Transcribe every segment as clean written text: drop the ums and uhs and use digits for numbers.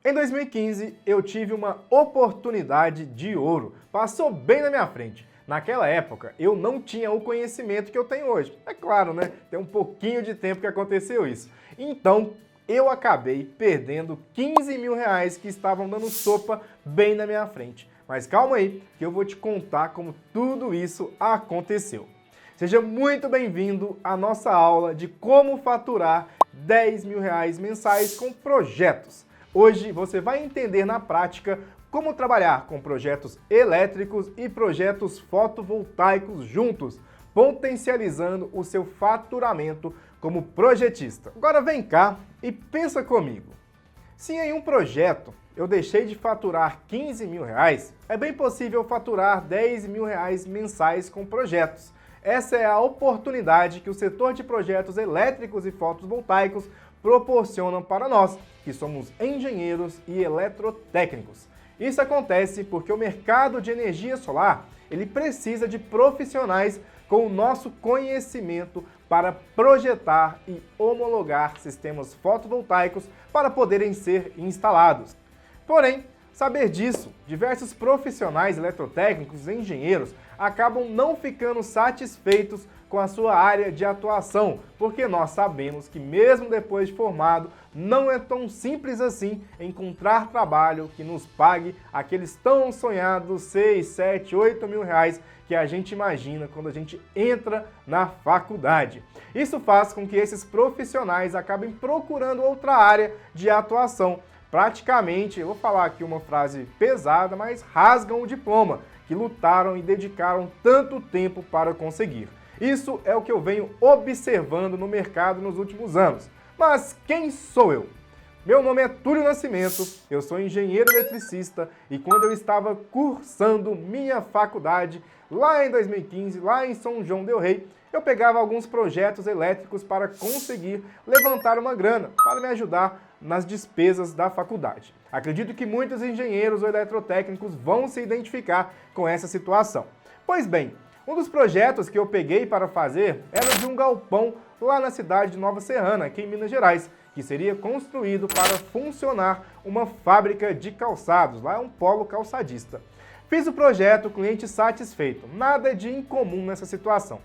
Em 2015, eu tive uma oportunidade de ouro. Passou bem na minha frente. Naquela época, eu não tinha o conhecimento que eu tenho hoje. É claro, né? Tem um pouquinho de tempo que aconteceu isso. Então, eu acabei perdendo 15 mil reais que estavam dando sopa bem na minha frente. Mas calma aí, que eu vou te contar como tudo isso aconteceu. Seja muito bem-vindo à nossa aula de como faturar 10 mil reais mensais com projetos. Hoje você vai entender na prática como trabalhar com projetos elétricos e projetos fotovoltaicos juntos, potencializando o seu faturamento como projetista. Agora vem cá e pensa comigo. Se em um projeto eu deixei de faturar 15 mil reais, é bem possível faturar 10 mil reais mensais com projetos. Essa é a oportunidade que o setor de projetos elétricos e fotovoltaicos proporcionam para nós, que somos engenheiros e eletrotécnicos. Isso acontece porque o mercado de energia solar, ele precisa de profissionais com o nosso conhecimento para projetar e homologar sistemas fotovoltaicos para poderem ser instalados. Porém, saber disso, diversos profissionais eletrotécnicos e engenheiros acabam não ficando satisfeitos com a sua área de atuação, porque nós sabemos que mesmo depois de formado, não é tão simples assim encontrar trabalho que nos pague aqueles tão sonhados 6, 7, 8 mil reais que a gente imagina quando a gente entra na faculdade. Isso faz com que esses profissionais acabem procurando outra área de atuação. Praticamente, eu vou falar aqui uma frase pesada, mas rasgam o diploma, que lutaram e dedicaram tanto tempo para conseguir. Isso é o que eu venho observando no mercado nos últimos anos. Mas quem sou eu? Meu nome é Túlio Nascimento, eu sou engenheiro eletricista e quando eu estava cursando minha faculdade, lá em 2015, lá em São João del Rei, eu pegava alguns projetos elétricos para conseguir levantar uma grana, para me ajudar nas despesas da faculdade. Acredito que muitos engenheiros ou eletrotécnicos vão se identificar com essa situação. Pois bem, um dos projetos que eu peguei para fazer era de um galpão lá na cidade de Nova Serrana, aqui em Minas Gerais, que seria construído para funcionar uma fábrica de calçados, lá é um polo calçadista. Fiz o projeto, cliente satisfeito, nada de incomum nessa situação.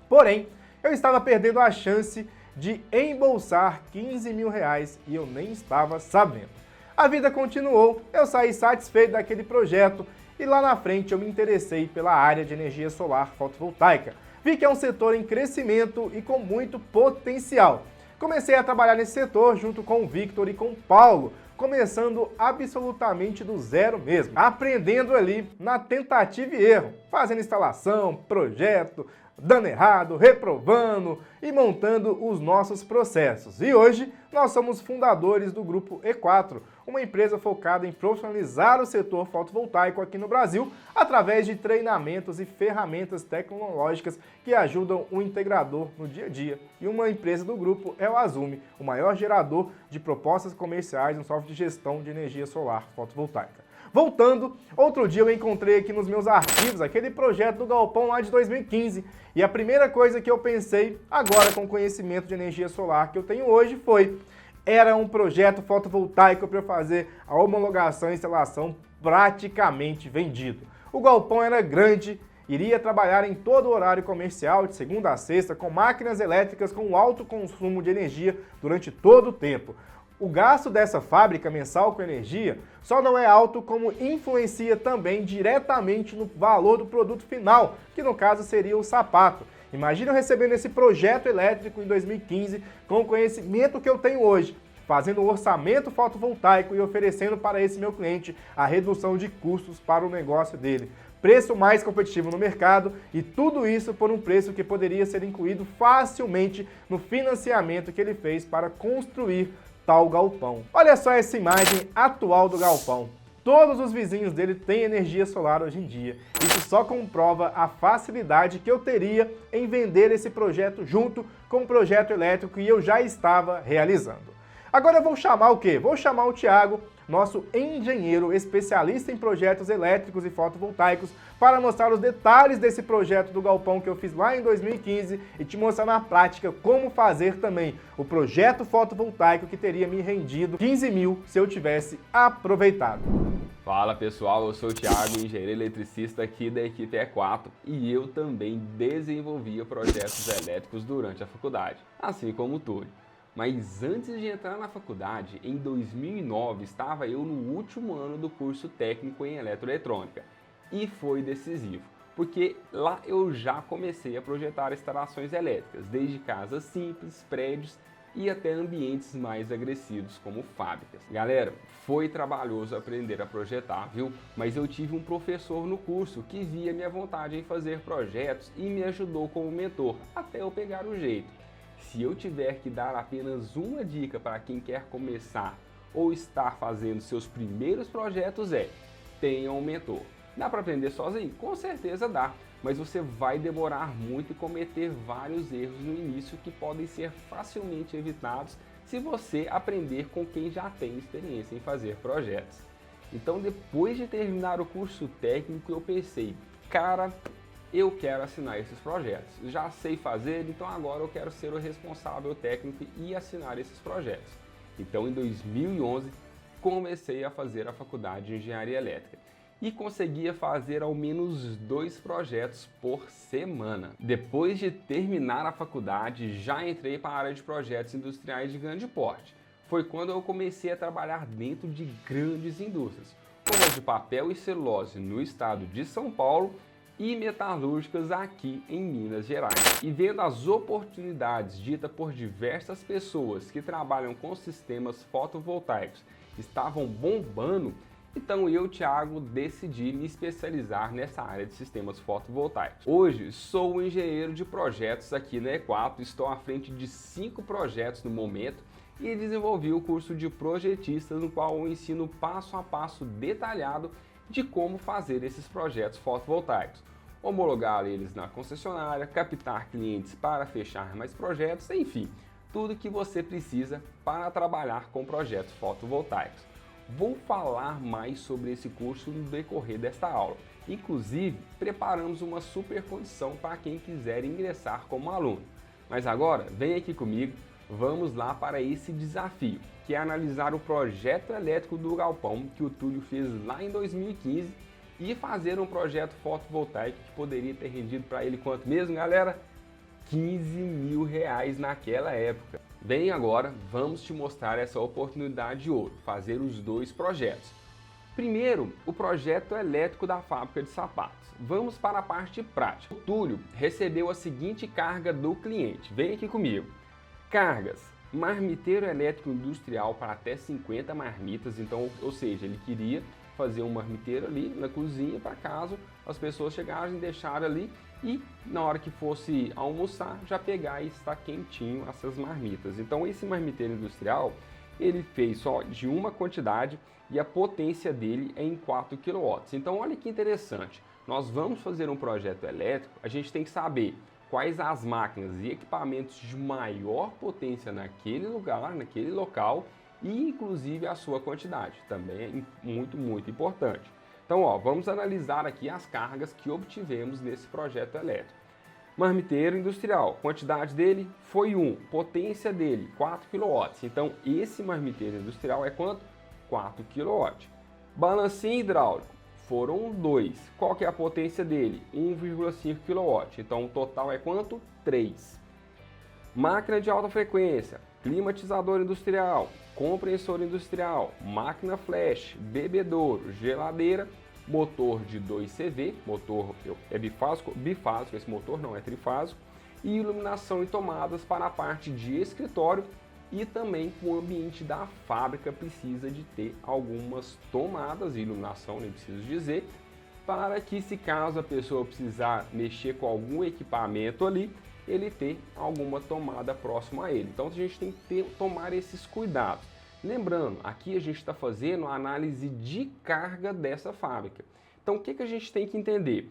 Porém, eu estava perdendo a chance de embolsar 15 mil reais e eu nem estava sabendo. A vida continuou, eu saí satisfeito daquele projeto e lá na frente eu me interessei pela área de energia solar fotovoltaica. Vi que é um setor em crescimento e com muito potencial. Comecei a trabalhar nesse setor junto com o Victor e com o Paulo, começando absolutamente do zero mesmo, aprendendo ali na tentativa e erro, fazendo instalação, projeto, dando errado, reprovando e montando os nossos processos. E hoje nós somos fundadores do Grupo E4, uma empresa focada em profissionalizar o setor fotovoltaico aqui no Brasil através de treinamentos e ferramentas tecnológicas que ajudam o integrador no dia a dia. E uma empresa do grupo é o Azume, o maior gerador de propostas comerciais no software de gestão de energia solar fotovoltaica. Voltando, outro dia eu encontrei aqui nos meus arquivos aquele projeto do galpão lá de 2015 e a primeira coisa que eu pensei, agora com o conhecimento de energia solar que eu tenho hoje, era um projeto fotovoltaico para eu fazer a homologação e instalação praticamente vendido. O galpão era grande, iria trabalhar em todo o horário comercial, de segunda a sexta, com máquinas elétricas com alto consumo de energia durante todo o tempo. O gasto dessa fábrica mensal com energia só não é alto como influencia também diretamente no valor do produto final, que no caso seria o sapato. Imagina eu recebendo esse projeto elétrico em 2015 com o conhecimento que eu tenho hoje, fazendo um orçamento fotovoltaico e oferecendo para esse meu cliente a redução de custos para o negócio dele. Preço mais competitivo no mercado e tudo isso por um preço que poderia ser incluído facilmente no financiamento que ele fez para construir tal galpão. Olha só essa imagem atual do galpão. Todos os vizinhos dele têm energia solar hoje em dia. Isso só comprova a facilidade que eu teria em vender esse projeto junto com o projeto elétrico que eu já estava realizando. Agora eu vou chamar o quê? Vou chamar o Thiago, nosso engenheiro especialista em projetos elétricos e fotovoltaicos, para mostrar os detalhes desse projeto do galpão que eu fiz lá em 2015 e te mostrar na prática como fazer também o projeto fotovoltaico que teria me rendido 15 mil se eu tivesse aproveitado. Fala pessoal, eu sou o Thiago, engenheiro eletricista aqui da equipe E4 e eu também desenvolvia projetos elétricos durante a faculdade, assim como o Túlio. Mas antes de entrar na faculdade, em 2009, estava eu no último ano do curso técnico em eletroeletrônica e foi decisivo, porque lá eu já comecei a projetar instalações elétricas, desde casas simples, prédios e até ambientes mais agressivos como fábricas. Galera, foi trabalhoso aprender a projetar, viu? Mas eu tive um professor no curso que via minha vontade em fazer projetos e me ajudou como mentor, até eu pegar o jeito. Se eu tiver que dar apenas uma dica para quem quer começar ou estar fazendo seus primeiros projetos tenha um mentor. Dá para aprender sozinho? Com certeza dá, mas você vai demorar muito e cometer vários erros no início que podem ser facilmente evitados se você aprender com quem já tem experiência em fazer projetos. Então, depois de terminar o curso técnico, eu pensei, cara, eu quero assinar esses projetos. Já sei fazer, então agora eu quero ser o responsável técnico e assinar esses projetos. Então, em 2011, comecei a fazer a faculdade de Engenharia Elétrica e conseguia fazer ao menos 2 projetos por semana. Depois de terminar a faculdade, já entrei para a área de projetos industriais de grande porte. Foi quando eu comecei a trabalhar dentro de grandes indústrias, como as de papel e celulose no estado de São Paulo e metalúrgicas aqui em Minas Gerais. E vendo as oportunidades ditas por diversas pessoas que trabalham com sistemas fotovoltaicos estavam bombando, então eu, Thiago, decidi me especializar nessa área de sistemas fotovoltaicos. Hoje sou engenheiro de projetos aqui na E4, estou à frente de 5 projetos no momento e desenvolvi o curso de projetista, no qual eu ensino passo a passo detalhado de como fazer esses projetos fotovoltaicos, homologar eles na concessionária, captar clientes para fechar mais projetos, enfim, tudo que você precisa para trabalhar com projetos fotovoltaicos. Vou falar mais sobre esse curso no decorrer desta aula. Inclusive, preparamos uma super condição para quem quiser ingressar como aluno. Mas agora, vem aqui comigo, vamos lá para esse desafio, que é analisar o projeto elétrico do galpão que o Túlio fez lá em 2015 e fazer um projeto fotovoltaico que poderia ter rendido para ele quanto mesmo, galera? 15 mil reais naquela época. Bem, agora vamos te mostrar essa oportunidade de ouro, fazer os 2 projetos. Primeiro, o projeto elétrico da fábrica de sapatos. Vamos para a parte prática. O Túlio recebeu a seguinte carga do cliente. Vem aqui comigo. Cargas: marmiteiro elétrico industrial para até 50 marmitas, então, ou seja, ele queria fazer um marmiteiro ali na cozinha para caso as pessoas chegarem e deixarem ali e na hora que fosse almoçar já pegar e estar quentinho essas marmitas. Então esse marmiteiro industrial ele fez só de uma quantidade e a potência dele é em 4 kW. Então olha que interessante, nós vamos fazer um projeto elétrico, a gente tem que saber quais as máquinas e equipamentos de maior potência naquele lugar, naquele local e inclusive a sua quantidade, também é muito importante. Então, vamos analisar aqui as cargas que obtivemos nesse projeto elétrico. Marmiteiro industrial, quantidade dele foi 1, potência dele 4 kW. Então, esse marmiteiro industrial é quanto? 4 kW. Balancinho hidráulico, foram 2. Qual que é a potência dele? 1,5 kW. Então, o total é quanto? 3. Máquina de alta frequência, climatizador industrial, compressor industrial, máquina flash, bebedouro, geladeira, motor de 2 CV, motor é bifásico, esse motor não é trifásico, e iluminação e tomadas para a parte de escritório e também o ambiente da fábrica precisa de ter algumas tomadas, iluminação nem preciso dizer, para que se caso a pessoa precisar mexer com algum equipamento ali, ele ter alguma tomada próxima a ele. Então a gente tem que tomar esses cuidados. Lembrando, aqui a gente está fazendo a análise de carga dessa fábrica. Então o que a gente tem que entender?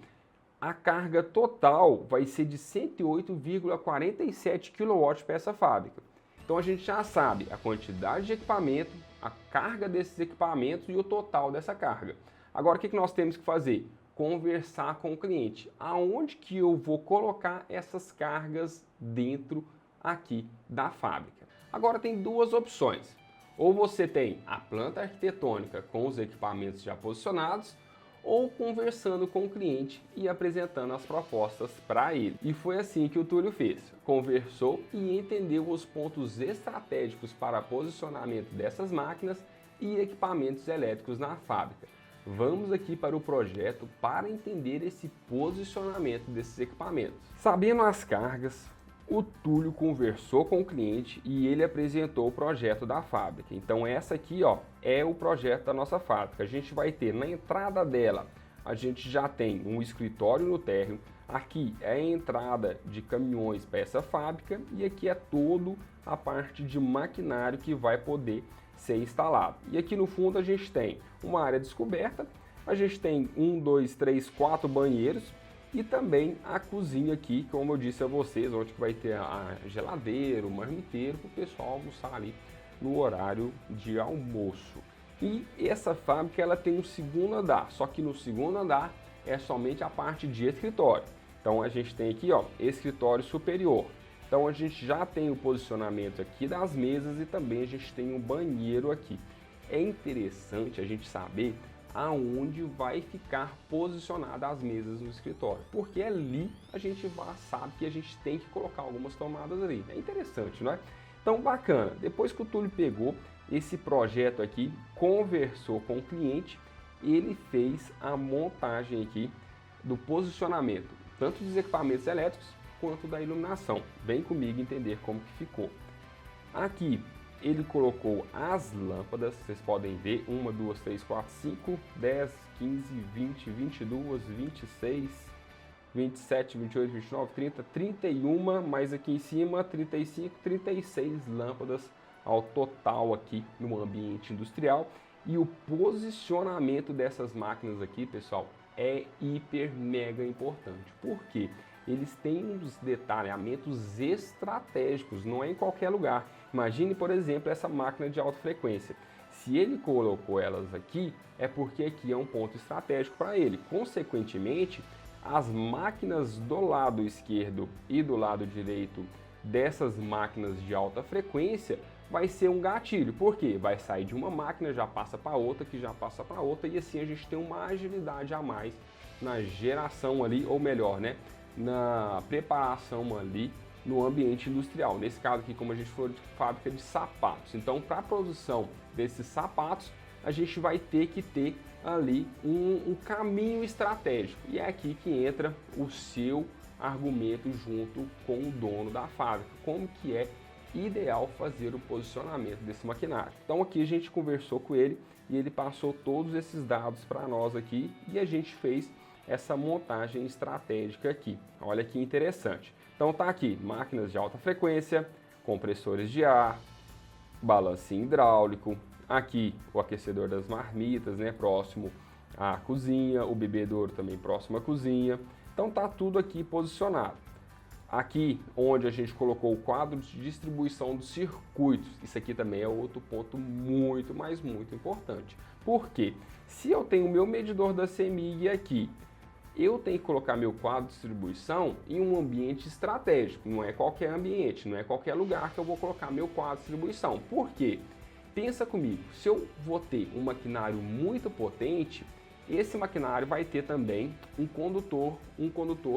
A carga total vai ser de 108,47 kW para essa fábrica. Então a gente já sabe a quantidade de equipamento, a carga desses equipamentos e o total dessa carga. Agora o que nós temos que fazer? Conversar com o cliente. Aonde que eu vou colocar essas cargas dentro aqui da fábrica? Agora tem duas opções. Ou você tem a planta arquitetônica com os equipamentos já posicionados, ou conversando com o cliente e apresentando as propostas para ele. E foi assim que o Túlio fez. Conversou e entendeu os pontos estratégicos para posicionamento dessas máquinas e equipamentos elétricos na fábrica. Vamos aqui para o projeto para entender esse posicionamento desses equipamentos. Sabendo as cargas, o Túlio conversou com o cliente e ele apresentou o projeto da fábrica. Então essa aqui, ó, é o projeto da nossa fábrica. A gente vai ter na entrada dela, a gente já tem um escritório no térreo. Aqui é a entrada de caminhões para essa fábrica e aqui é toda a parte de maquinário que vai poder ser instalado. E aqui no fundo a gente tem uma área descoberta, a gente tem 1, 2, 3, 4 banheiros e também a cozinha aqui, como eu disse a vocês, onde vai ter a geladeira, o marmiteiro para o pessoal almoçar ali no horário de almoço. E essa fábrica ela tem um segundo andar, só que no segundo andar é somente a parte de escritório. Então a gente tem aqui, ó, escritório superior. Então a gente já tem o posicionamento aqui das mesas e também a gente tem um banheiro aqui. É interessante a gente saber aonde vai ficar posicionada as mesas no escritório, porque ali a gente sabe que a gente tem que colocar algumas tomadas ali. É interessante, não é? Então bacana, depois que o Túlio pegou esse projeto aqui, conversou com o cliente, ele fez a montagem aqui do posicionamento, tanto dos equipamentos elétricos quanto da iluminação. Vem comigo entender como que ficou. Aqui ele colocou as lâmpadas, vocês podem ver, 1, 2, 3, 4, 5, 10, 15, 20, 22, 26, 27, 28, 29, 30, 31, mais aqui em cima 35, 36 lâmpadas ao total aqui no ambiente industrial. E o posicionamento dessas máquinas aqui, pessoal, é hiper mega importante. Por quê? Eles têm uns detalhamentos estratégicos, não é em qualquer lugar. Imagine, por exemplo, essa máquina de alta frequência. Se ele colocou elas aqui, é porque aqui é um ponto estratégico para ele. Consequentemente, as máquinas do lado esquerdo e do lado direito dessas máquinas de alta frequência vai ser um gatilho. Por quê? Vai sair de uma máquina, já passa para outra, que já passa para outra, e assim a gente tem uma agilidade a mais na geração ali, ou melhor, né, na preparação ali no ambiente industrial. Nesse caso aqui, como a gente falou, de fábrica de sapatos. Então, para a produção desses sapatos, a gente vai ter que ter ali um caminho estratégico. E é aqui que entra o seu argumento junto com o dono da fábrica. Como que é ideal fazer o posicionamento desse maquinário. Então aqui a gente conversou com ele e ele passou todos esses dados para nós aqui e a gente fez essa montagem estratégica aqui. Olha que interessante. Então tá aqui, máquinas de alta frequência, compressores de ar, balancinho hidráulico, aqui o aquecedor das marmitas, né, próximo à cozinha, o bebedouro também próximo à cozinha. Então tá tudo aqui posicionado. Aqui onde a gente colocou o quadro de distribuição dos circuitos, isso aqui também é outro ponto muito, mas muito importante. Por quê? Se eu tenho o meu medidor da CEMIG aqui, eu tenho que colocar meu quadro de distribuição em um ambiente estratégico, não é qualquer ambiente, não é qualquer lugar que eu vou colocar meu quadro de distribuição. Por quê? Pensa comigo, se eu vou ter um maquinário muito potente, esse maquinário vai ter também um condutor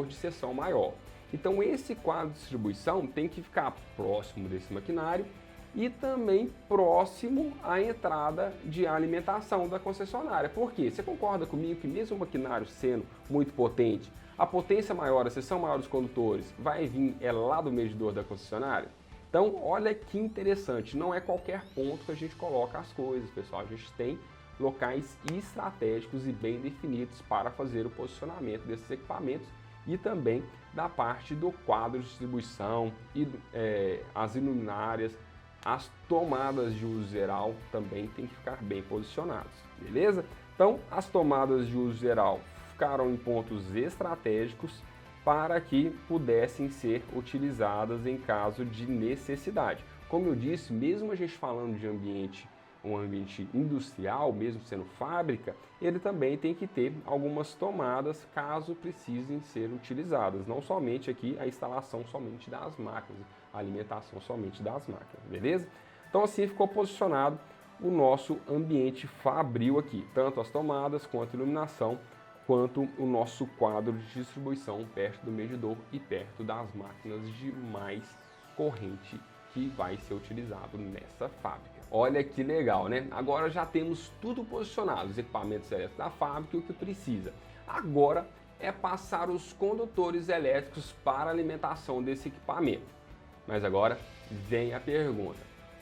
de seção maior. Então esse quadro de distribuição tem que ficar próximo desse maquinário e também próximo à entrada de alimentação da concessionária. Por quê? Você concorda comigo que mesmo o maquinário sendo muito potente, a potência maior, a seção maior dos condutores vai vir lá do medidor da concessionária? Então olha que interessante, não é qualquer ponto que a gente coloca as coisas, pessoal. A gente tem locais estratégicos e bem definidos para fazer o posicionamento desses equipamentos e também da parte do quadro de distribuição e as luminárias, as tomadas de uso geral também tem que ficar bem posicionadas, beleza? Então as tomadas de uso geral ficaram em pontos estratégicos para que pudessem ser utilizadas em caso de necessidade. como eu disse, mesmo a gente falando de um ambiente industrial, mesmo sendo fábrica, ele também tem que ter algumas tomadas caso precisem ser utilizadas, não somente aqui a instalação somente das máquinas, a alimentação somente das máquinas, beleza? Então assim ficou posicionado o nosso ambiente fabril aqui, tanto as tomadas quanto a iluminação, quanto o nosso quadro de distribuição perto do medidor e perto das máquinas de mais corrente que vai ser utilizado nessa fábrica. Olha que legal, né? Agora já temos tudo posicionado, os equipamentos elétricos da fábrica e o que precisa. Agora é passar os condutores elétricos para a alimentação desse equipamento. Mas agora vem a pergunta: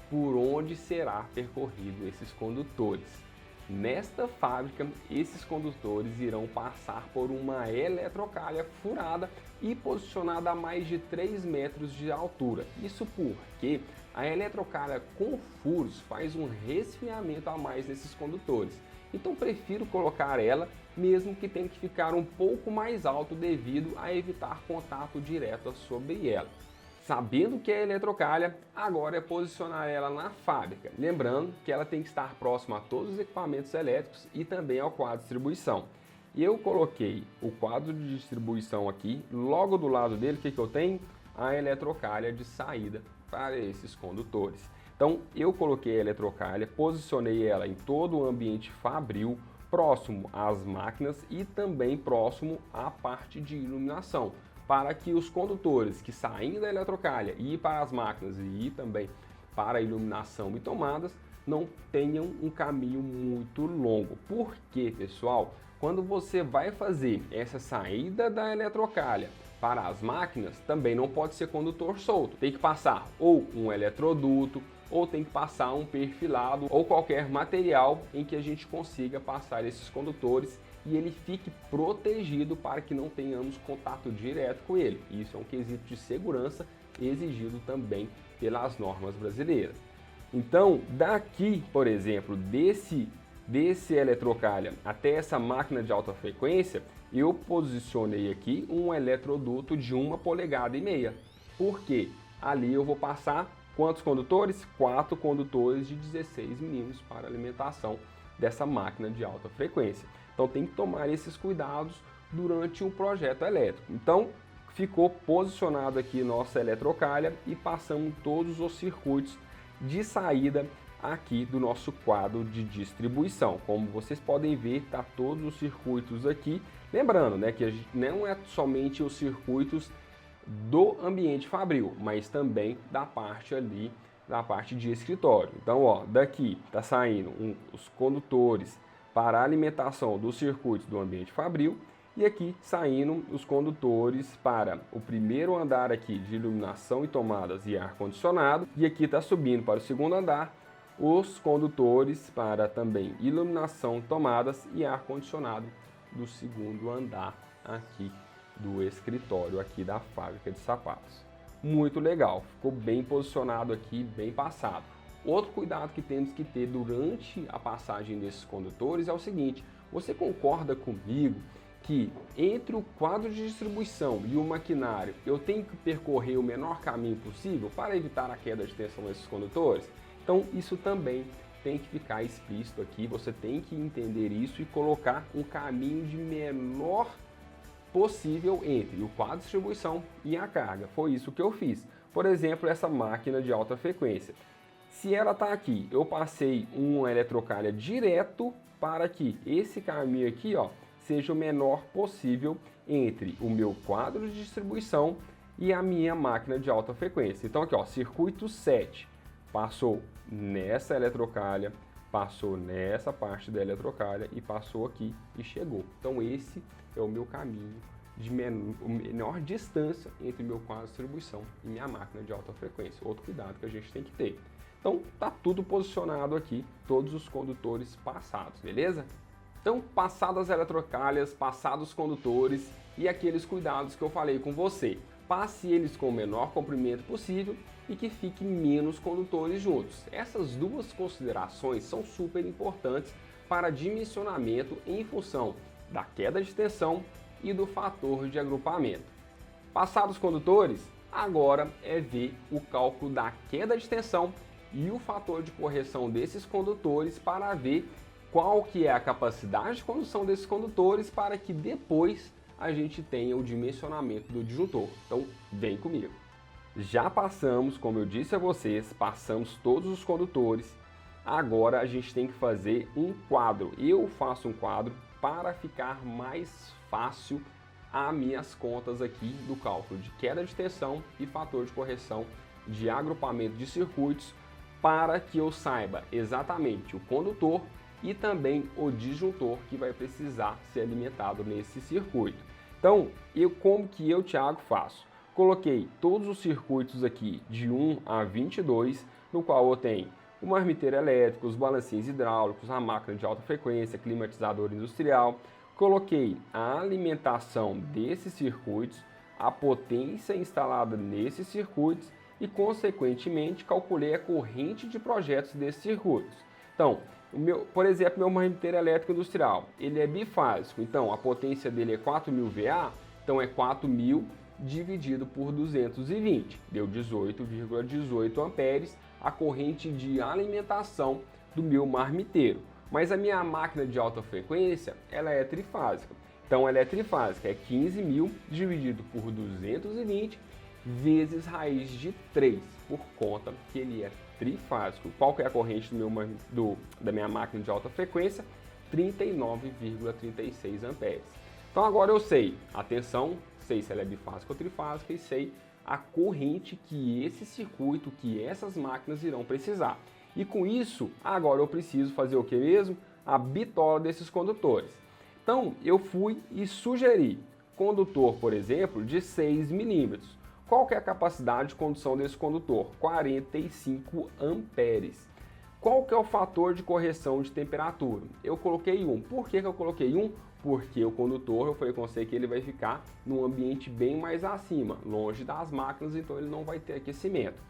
por onde será percorrido esses condutores? Nesta fábrica, esses condutores irão passar por uma eletrocalha furada e posicionada a mais de 3 metros de altura. Isso porque a eletrocalha com furos faz um resfriamento a mais nesses condutores. Então prefiro colocar ela, mesmo que tenha que ficar um pouco mais alto devido a evitar contato direto sobre ela. Sabendo que é eletrocalha, agora é posicionar ela na fábrica. Lembrando que ela tem que estar próxima a todos os equipamentos elétricos e também ao quadro de distribuição. E eu coloquei o quadro de distribuição aqui, logo do lado dele, o que eu tenho? A eletrocalha de saída para esses condutores. Então eu coloquei a eletrocalha, posicionei ela em todo o ambiente fabril, próximo às máquinas e também próximo à parte de iluminação, para que os condutores que saem da eletrocalha e ir para as máquinas e ir também para a iluminação e tomadas não tenham um caminho muito longo. Por quê, pessoal? Quando você vai fazer essa saída da eletrocalha para as máquinas, também não pode ser condutor solto. Tem que passar ou um eletroduto, ou tem que passar um perfilado, ou qualquer material em que a gente consiga passar esses condutores e ele fique protegido para que não tenhamos contato direto com ele. Isso é um quesito de segurança exigido também pelas normas brasileiras. Então, daqui, por exemplo, desse eletrocalha até essa máquina de alta frequência, eu posicionei aqui um eletroduto de 1,5 polegadas. Por quê? Ali eu vou passar quantos condutores? 4 condutores de 16 mm para alimentação dessa máquina de alta frequência. Então tem que tomar esses cuidados durante um projeto elétrico. Então ficou posicionado aqui nossa eletrocalha e passamos todos os circuitos de saída aqui do nosso quadro de distribuição. Como vocês podem ver, tá todos os circuitos aqui. Lembrando, né, que a gente não é somente os circuitos do ambiente fabril, mas também da parte ali, da parte de escritório. Então, ó, daqui tá saindo os condutores para a alimentação dos circuitos do ambiente fabril e aqui saindo os condutores para o primeiro andar aqui de iluminação e tomadas e ar-condicionado, e aqui está subindo para o segundo andar os condutores para também iluminação, tomadas e ar-condicionado do segundo andar aqui do escritório aqui da fábrica de sapatos. Muito legal, ficou bem posicionado aqui, bem passado. Outro cuidado que temos que ter durante a passagem desses condutores é o seguinte: você concorda comigo que entre o quadro de distribuição e o maquinário eu tenho que percorrer o menor caminho possível para evitar a queda de tensão desses condutores? Então isso também tem que ficar explícito aqui, você tem que entender isso e colocar um caminho de menor possível entre o quadro de distribuição e a carga. Foi isso que eu fiz. Por exemplo, essa máquina de alta frequência. Se ela está aqui, eu passei uma eletrocalha direto para que esse caminho aqui, ó, seja o menor possível entre o meu quadro de distribuição e a minha máquina de alta frequência. Então aqui, ó, circuito 7, passou nessa eletrocalha, passou nessa parte da eletrocalha e passou aqui e chegou. Então esse é o meu caminho de menor distância entre meu quadro de distribuição e minha máquina de alta frequência. Outro cuidado que a gente tem que ter. Então tá tudo posicionado aqui, todos os condutores passados, beleza? Então, passadas as eletrocalhas, passados os condutores e aqueles cuidados que eu falei com você. Passe eles com o menor comprimento possível e que fiquem menos condutores juntos. Essas duas considerações são super importantes para dimensionamento em função da queda de tensão e do fator de agrupamento. Passados os condutores, agora é ver o cálculo da queda de tensão e o fator de correção desses condutores para ver qual que é a capacidade de condução desses condutores para que depois a gente tenha o dimensionamento do disjuntor. Então, vem comigo. Já passamos, como eu disse a vocês, passamos todos os condutores. Agora a gente tem que fazer um quadro. Eu faço um quadro para ficar mais fácil as minhas contas aqui do cálculo de queda de tensão e fator de correção de agrupamento de circuitos, para que eu saiba exatamente o condutor e também o disjuntor que vai precisar ser alimentado nesse circuito. Então, como que eu, Thiago, faço? Coloquei todos os circuitos aqui de 1 a 22, no qual eu tenho o marmiteiro elétrico, os balancinhos hidráulicos, a máquina de alta frequência, climatizador industrial. Coloquei a alimentação desses circuitos, a potência instalada nesses circuitos e, consequentemente, calculei a corrente de projetos desses circuitos. Então, por exemplo, meu marmiteiro elétrico industrial, ele é bifásico, então a potência dele é 4.000 VA, então é 4.000 dividido por 220, deu 18,18 amperes, a corrente de alimentação do meu marmiteiro. Mas a minha máquina de alta frequência, ela é trifásica. Então ela é trifásica, é 15.000 dividido por 220 vezes raiz de 3, por conta que ele é trifásico. Qual que é a corrente da minha máquina de alta frequência? 39,36 amperes. Então agora eu sei a tensão, sei se ela é bifásica ou trifásica e sei a corrente que esse circuito, que essas máquinas irão precisar. E com isso, agora eu preciso fazer o que mesmo? A bitola desses condutores. Então eu fui e sugeri condutor, por exemplo, de 6 milímetros. Qual que é a capacidade de condução desse condutor? 45 amperes. Qual que é o fator de correção de temperatura? Eu coloquei 1. Por que eu coloquei 1? Porque o condutor, eu falei com você que ele vai ficar num ambiente bem mais acima, longe das máquinas, então ele não vai ter aquecimento.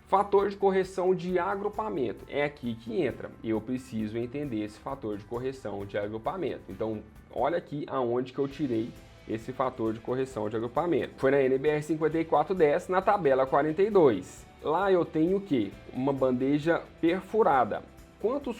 Fator de correção de agrupamento, é aqui que entra. Eu preciso entender esse fator de correção de agrupamento. Então, olha aqui aonde que eu tirei esse fator de correção de agrupamento. Foi na NBR 5410, na tabela 42. Lá eu tenho o quê? Uma bandeja perfurada. Quantos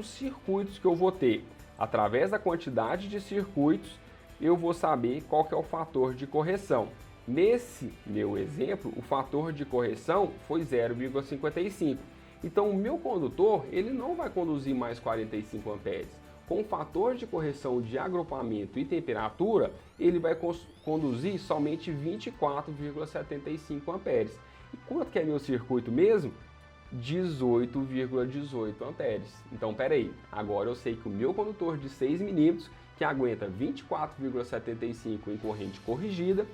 circuitos que eu vou ter? Através da quantidade de circuitos, eu vou saber qual que é o fator de correção. Nesse meu exemplo, o fator de correção foi 0,55. Então, o meu condutor, ele não vai conduzir mais 45 amperes. Com o fator de correção de agrupamento e temperatura, ele vai conduzir somente 24,75 amperes. E quanto que é meu circuito mesmo? 18,18 amperes. Então, peraí, agora eu sei que o meu condutor de 6 milímetros, que aguenta 24,75 em corrente corrigida,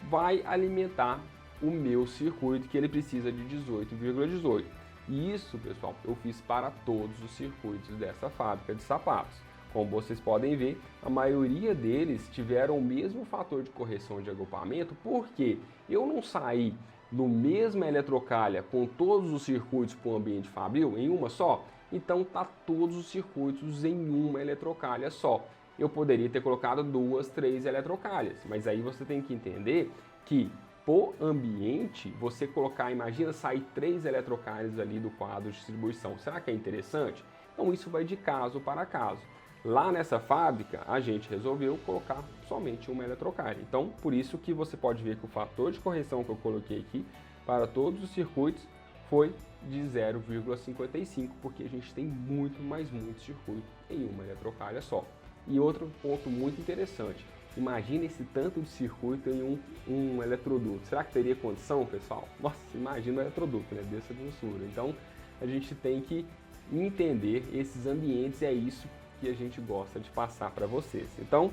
vai alimentar o meu circuito, que ele precisa de 18,18. E isso, pessoal, eu fiz para todos os circuitos dessa fábrica de sapatos. Como vocês podem ver, a maioria deles tiveram o mesmo fator de correção de agrupamento, porque eu não saí no mesmo eletrocalha com todos os circuitos para o ambiente fabril em uma só, então tá todos os circuitos em uma eletrocalha só. Eu poderia ter colocado 2, 3 eletrocalhas, mas aí você tem que entender que por ambiente, você colocar, imagina sair 3 eletrocalhas ali do quadro de distribuição, será que é interessante? Então isso vai de caso para caso. Lá nessa fábrica, a gente resolveu colocar somente uma eletrocalha. Então, por isso que você pode ver que o fator de correção que eu coloquei aqui para todos os circuitos foi de 0,55, porque a gente tem muito circuito em uma eletrocalha só. E outro ponto muito interessante, imagina esse tanto de circuito em um eletroduto. Será que teria condição, pessoal? Nossa, imagina um eletroduto, né? Dessa grossura. Então, a gente tem que entender esses ambientes, é isso que a gente gosta de passar para vocês. Então,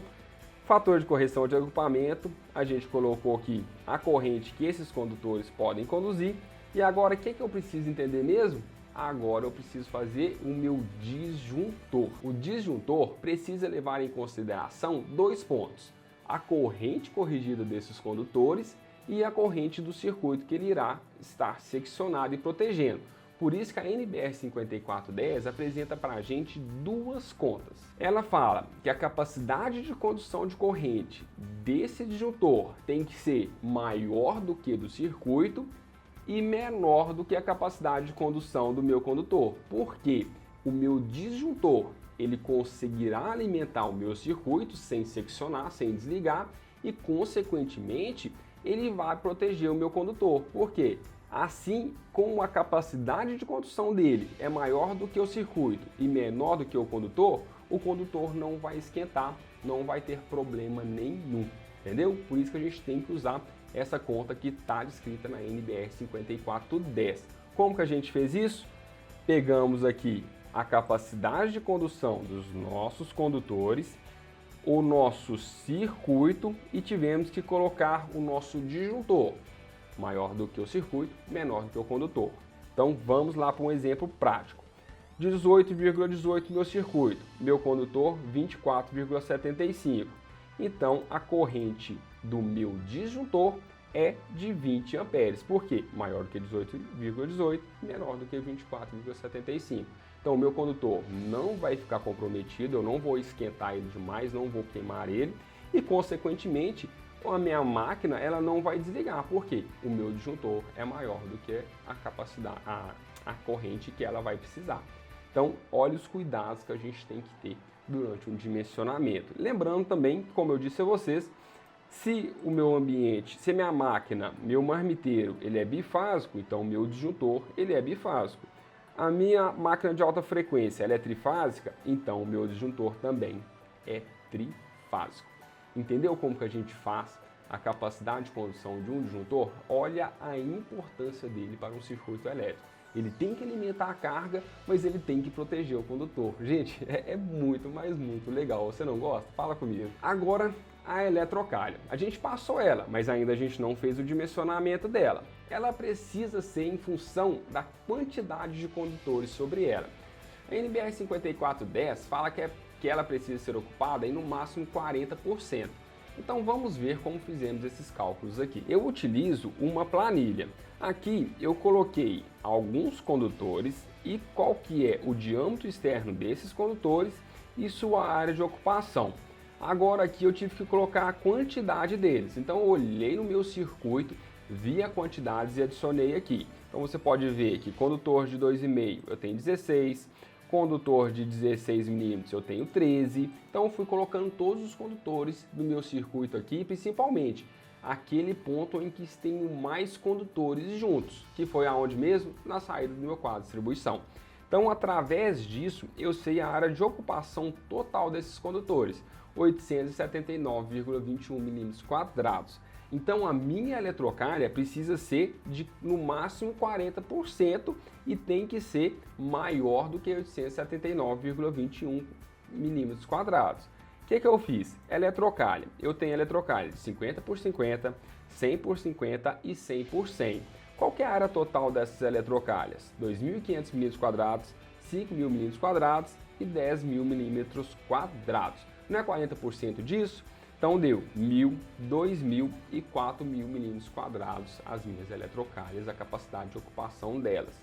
fator de correção de agrupamento, a gente colocou aqui a corrente que esses condutores podem conduzir. E agora, o que eu preciso entender mesmo? Agora eu preciso fazer o meu disjuntor. O disjuntor precisa levar em consideração 2 pontos: a corrente corrigida desses condutores e a corrente do circuito que ele irá estar seccionado e protegendo. Por isso que a NBR 5410 apresenta para a gente duas contas. Ela fala que a capacidade de condução de corrente desse disjuntor tem que ser maior do que do circuito e menor do que a capacidade de condução do meu condutor. Porque o meu disjuntor ele conseguirá alimentar o meu circuito sem seccionar, sem desligar e, consequentemente, ele vai proteger o meu condutor. Por quê? Assim, como a capacidade de condução dele é maior do que o circuito e menor do que o condutor não vai esquentar, não vai ter problema nenhum, entendeu? Por isso que a gente tem que usar essa conta que está descrita na NBR 5410. Como que a gente fez isso? Pegamos aqui a capacidade de condução dos nossos condutores, o nosso circuito e tivemos que colocar o nosso disjuntor, maior do que o circuito, menor do que o condutor. Então vamos lá para um exemplo prático. 18,18 meu circuito, meu condutor 24,75. Então a corrente do meu disjuntor é de 20 amperes. Por quê? Maior do que 18,18, menor do que 24,75. Então o meu condutor não vai ficar comprometido, eu não vou esquentar ele demais, não vou queimar ele e, consequentemente, a minha máquina ela não vai desligar, porque o meu disjuntor é maior do que a capacidade, a corrente que ela vai precisar. Então, olha os cuidados que a gente tem que ter durante um dimensionamento. Lembrando também, como eu disse a vocês, se o meu ambiente, se a minha máquina, meu marmiteiro, ele é bifásico, então o meu disjuntor ele é bifásico. A minha máquina de alta frequência ela é trifásica, então o meu disjuntor também é trifásico. Entendeu como que a gente faz a capacidade de condução de um disjuntor? Olha a importância dele para um circuito elétrico. Ele tem que alimentar a carga, mas ele tem que proteger o condutor. Gente, é muito, mas muito legal. Você não gosta? Fala comigo. Agora, a eletrocalha. A gente passou ela, mas ainda a gente não fez o dimensionamento dela. Ela precisa ser em função da quantidade de condutores sobre ela. A NBR 5410 fala que ela precisa ser ocupada em no máximo 40%. Então vamos ver como fizemos esses cálculos aqui. Eu utilizo uma planilha. Aqui eu coloquei alguns condutores e qual que é o diâmetro externo desses condutores e sua área de ocupação. Agora aqui eu tive que colocar a quantidade deles. Então eu olhei no meu circuito, vi a quantidade e adicionei aqui. Então você pode ver que condutor de 2,5 eu tenho 16, condutor de 16 milímetros eu tenho 13, então eu fui colocando todos os condutores do meu circuito aqui, principalmente aquele ponto em que tenho mais condutores juntos, que foi aonde mesmo? Na saída do meu quadro de distribuição. Então, através disso, eu sei a área de ocupação total desses condutores, 879,21 milímetros quadrados. Então, a minha eletrocalha precisa ser de, no máximo, 40% e tem que ser maior do que 879,21 milímetros quadrados. O que eu fiz? Eletrocalha. Eu tenho eletrocalha de 50 por 50, 100 por 50 e 100 por 100. Qual que é a área total dessas eletrocalhas? 2.500 milímetros quadrados, 5.000 milímetros quadrados e 10.000 milímetros quadrados. Não é 40% disso? Então deu 1.000, 2.000 e 4.000 milímetros quadrados as minhas eletrocalhas, a capacidade de ocupação delas.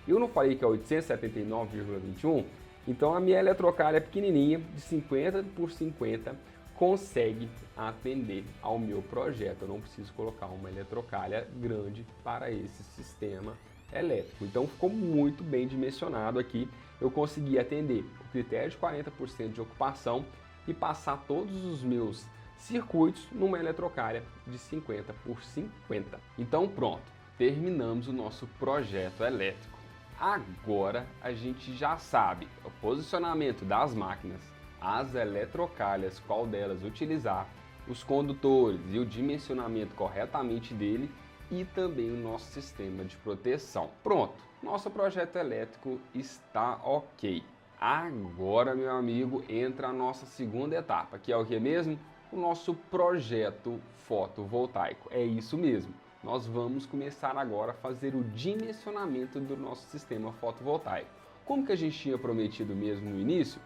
Eu não falei que é 879,21? Então a minha eletrocalha pequenininha, de 50 por 50, consegue atender ao meu projeto. Eu não preciso colocar uma eletrocalha grande para esse sistema elétrico. Então ficou muito bem dimensionado aqui. Eu consegui atender o critério de 40% de ocupação e passar todos os meus circuitos numa eletrocalha de 50 por 50. Então pronto, terminamos o nosso projeto elétrico. Agora a gente já sabe o posicionamento das máquinas, as eletrocalhas, qual delas utilizar, os condutores e o dimensionamento corretamente dele e também o nosso sistema de proteção. Pronto, nosso projeto elétrico está ok. Agora, meu amigo, entra a nossa segunda etapa, que é o que mesmo? O nosso projeto fotovoltaico. É isso mesmo. Nós vamos começar agora a fazer o dimensionamento do nosso sistema fotovoltaico. Como que a gente tinha prometido mesmo no início?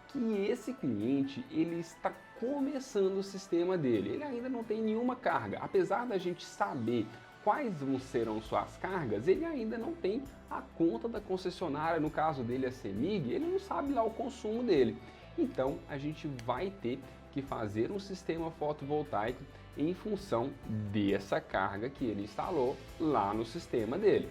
Que esse cliente ele está começando o sistema dele, ele ainda não tem nenhuma carga. Apesar da gente saber quais serão suas cargas, ele ainda não tem a conta da concessionária, no caso dele a CEMIG, ele não sabe lá o consumo dele. Então a gente vai ter que fazer um sistema fotovoltaico em função dessa carga que ele instalou lá no sistema dele.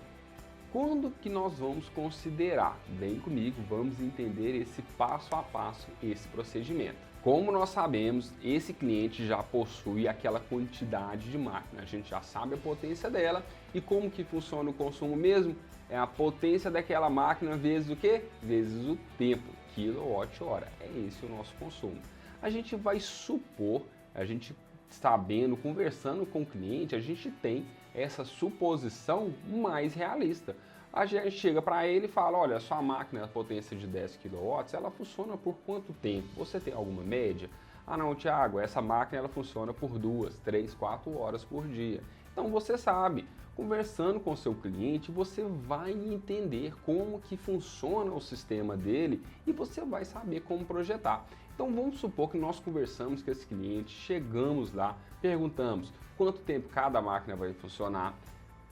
Quando que nós vamos considerar? Vem comigo, vamos entender esse passo a passo, esse procedimento. Como nós sabemos, esse cliente já possui aquela quantidade de máquina, a gente já sabe a potência dela e como que funciona o consumo mesmo? É a potência daquela máquina vezes o quê? Vezes o tempo, quilowatt-hora, é esse o nosso consumo. A gente vai supor, a gente sabendo, conversando com o cliente, a gente tem essa suposição mais realista. A gente chega para ele e fala, olha, sua máquina, a potência de 10 kW, ela funciona por quanto tempo? Você tem alguma média? Ah não, Thiago, essa máquina ela funciona por 2, 3, 4 horas por dia. Então você sabe, conversando com o seu cliente, você vai entender como que funciona o sistema dele e você vai saber como projetar. Então vamos supor que nós conversamos com esse cliente, chegamos lá, perguntamos quanto tempo cada máquina vai funcionar,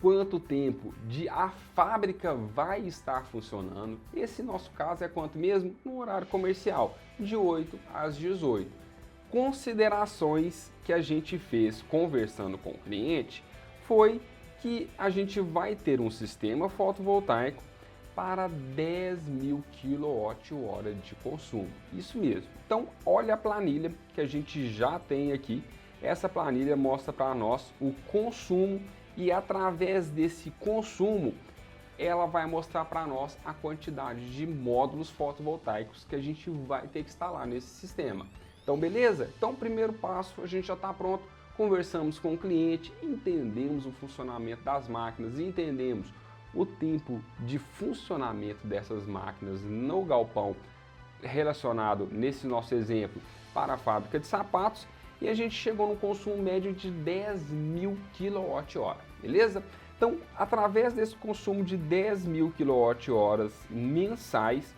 quanto tempo a fábrica vai estar funcionando. Esse nosso caso é quanto mesmo? No horário comercial, de 8 às 18. Considerações que a gente fez conversando com o cliente foi que a gente vai ter um sistema fotovoltaico para 10.000 kWh de consumo. Isso mesmo. Então, olha a planilha que a gente já tem aqui. Essa planilha mostra para nós o consumo e através desse consumo, ela vai mostrar para nós a quantidade de módulos fotovoltaicos que a gente vai ter que instalar nesse sistema. Então, beleza? Então, primeiro passo, a gente já está pronto. Conversamos com o cliente, entendemos o funcionamento das máquinas e entendemos o tempo de funcionamento dessas máquinas no galpão relacionado, nesse nosso exemplo, para a fábrica de sapatos e a gente chegou no consumo médio de 10.000 kWh, beleza? Então, através desse consumo de 10.000 kWh mensais,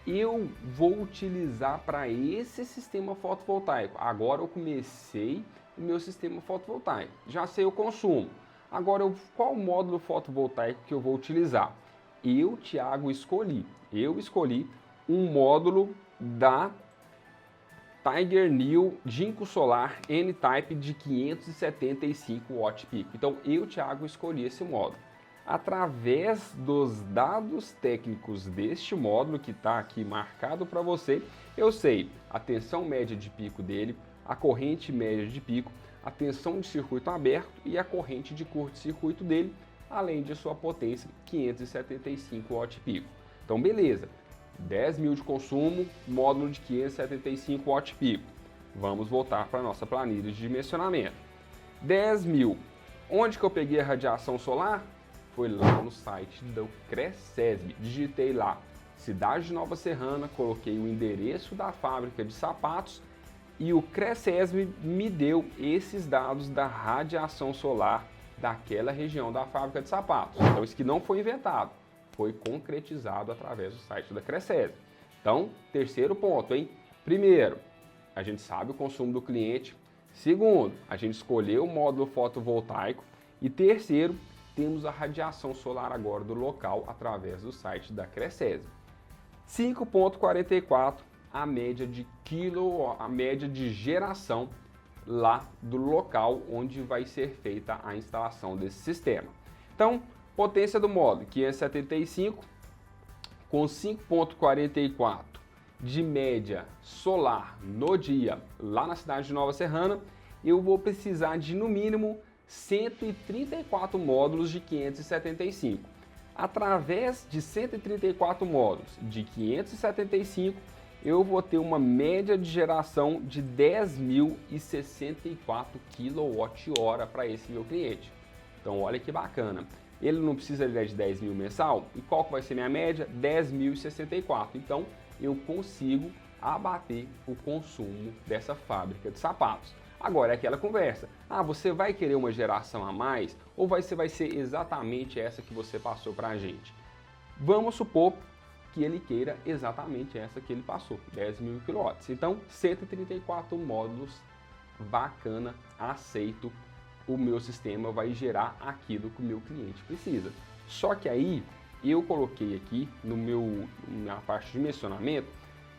eu vou utilizar para esse sistema fotovoltaico. Agora eu comecei o meu sistema fotovoltaico, já sei o consumo. Agora, qual módulo fotovoltaico que eu vou utilizar? Eu, Thiago, escolhi um módulo da Tiger Neo Ginkgo Solar N-Type de 575 watt-peak. Então, eu, Thiago, escolhi esse módulo. Através dos dados técnicos deste módulo, que está aqui marcado para você, eu sei a tensão média de pico dele, a corrente média de pico, a tensão de circuito aberto e a corrente de curto-circuito dele, além de sua potência 575 watt-pico. Então, beleza. 10.000 de consumo, módulo de 575 watt-pico. Vamos voltar para a nossa planilha de dimensionamento. 10.000. Onde que eu peguei a radiação solar? Foi lá no site do CRECESB. Digitei lá Cidade de Nova Serrana, coloquei o endereço da fábrica de sapatos e o CRECESB me deu esses dados da radiação solar daquela região da fábrica de sapatos. Então isso que não foi inventado, foi concretizado através do site da CRECESB. Então, terceiro ponto, hein? Primeiro, a gente sabe o consumo do cliente. Segundo, a gente escolheu o módulo fotovoltaico. E terceiro, temos a radiação solar agora do local através do site da CRECESB. 5,44 a média de geração lá do local onde vai ser feita a instalação desse sistema. Então, potência do módulo 575 com 5,44 de média solar no dia lá na cidade de Nova Serrana, eu vou precisar de no mínimo 134 módulos de 575. Através de 134 módulos de 575, eu vou ter uma média de geração de 10.064 kWh para esse meu cliente. Então olha que bacana. Ele não precisa de 10.000 mensal. E qual que vai ser minha média? 10.064. Então eu consigo abater o consumo dessa fábrica de sapatos. Agora é aquela conversa. Ah, você vai querer uma geração a mais ou vai ser exatamente essa que você passou para a gente? Vamos supor que ele queira exatamente essa que ele passou, 10.000 kW. Então, 134 módulos, bacana, aceito o meu sistema vai gerar aquilo que o meu cliente precisa. Só que aí eu coloquei aqui na parte de dimensionamento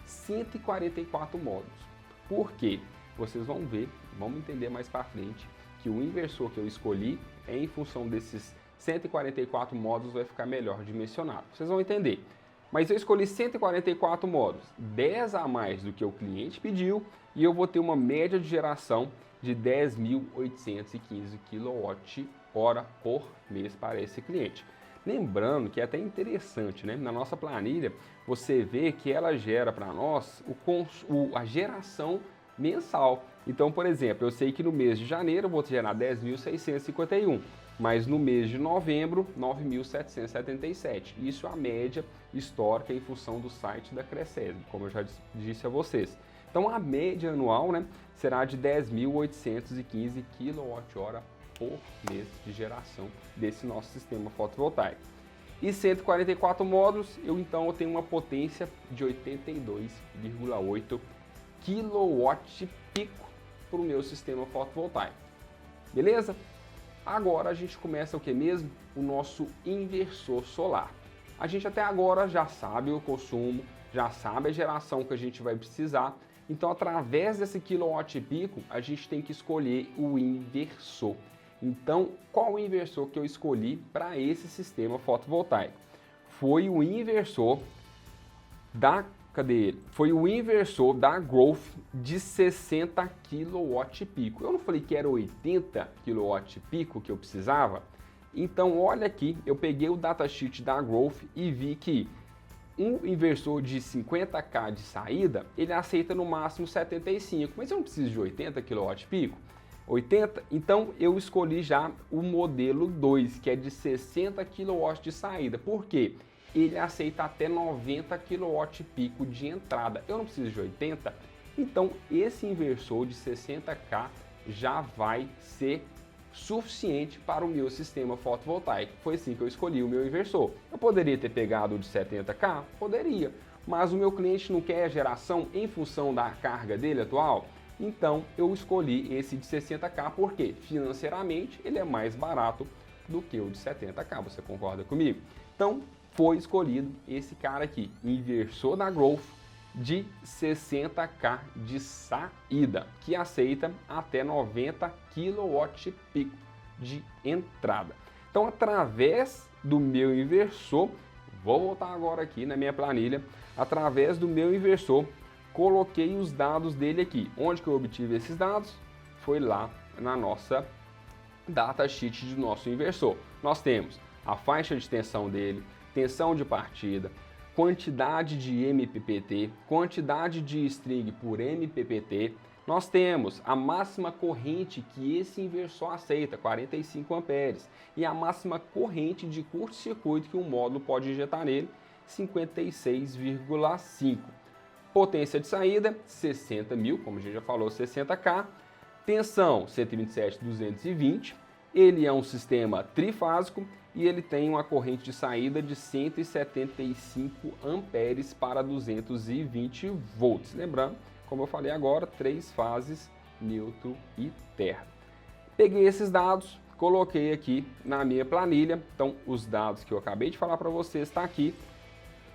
144 módulos. Por quê? Vocês vão ver, vamos entender mais para frente, que o inversor que eu escolhi é em função desses 144 módulos vai ficar melhor dimensionado. Vocês vão entender. Mas eu escolhi 144 módulos, 10 a mais do que o cliente pediu, e eu vou ter uma média de geração de 10.815 kWh por mês para esse cliente. Lembrando que é até interessante, né? Na nossa planilha, você vê que ela gera para nós a geração mensal. Então, por exemplo, eu sei que no mês de janeiro eu vou gerar 10.651, mas no mês de novembro, 9.777. Isso é a média histórica em função do site da Crescesb, como eu já disse a vocês. Então, a média anual, né, será de 10.815 kWh por mês de geração desse nosso sistema fotovoltaico. E 144 módulos, eu tenho uma potência de 82,8 kWp para o meu sistema fotovoltaico. Beleza? Agora a gente começa o que mesmo? O nosso inversor solar. A gente até agora já sabe o consumo, já sabe a geração que a gente vai precisar. Então, através desse quilowatt pico, a gente tem que escolher o inversor. Então, qual o inversor que eu escolhi para esse sistema fotovoltaico? Foi o inversor da Foi o inversor da Growth de 60 kWp. Eu não falei que era 80 kWp que eu precisava? Então, olha aqui, eu peguei o datasheet da Growth e vi que um inversor de 50k de saída, ele aceita no máximo 75, mas eu não preciso de 80 kWp. 80? Então eu escolhi já o modelo 2, que é de 60 kW de saída. Por quê? Ele aceita até 90 kWp de entrada. Eu não preciso de 80, então esse inversor de 60k já vai ser suficiente para o meu sistema fotovoltaico. Foi assim que eu escolhi o meu inversor. Eu poderia ter pegado o de 70k? Poderia, mas o meu cliente não quer geração em função da carga dele atual. Então eu escolhi esse de 60k porque financeiramente ele é mais barato do que o de 70k. Você concorda comigo? Então foi escolhido esse cara aqui, inversor da Growth de 60k de saída, que aceita até 90 kWp de entrada. Então, através do meu inversor, vou voltar agora aqui na minha planilha, através do meu inversor, coloquei os dados dele aqui. Onde que eu obtive esses dados? Foi lá na nossa datasheet do nosso inversor. Nós temos a faixa de tensão dele, tensão de partida, quantidade de MPPT, quantidade de string por MPPT. Nós temos a máxima corrente que esse inversor aceita, 45 amperes, e a máxima corrente de curto-circuito que um módulo pode injetar nele, 56,5. Potência de saída, 60.000, como a gente já falou, 60k. Tensão, 127.220. Ele é um sistema trifásico e ele tem uma corrente de saída de 175 amperes para 220 volts. Lembrando, como eu falei agora, 3 fases, neutro e terra. Peguei esses dados, coloquei aqui na minha planilha. Então, os dados que eu acabei de falar para vocês estão aqui.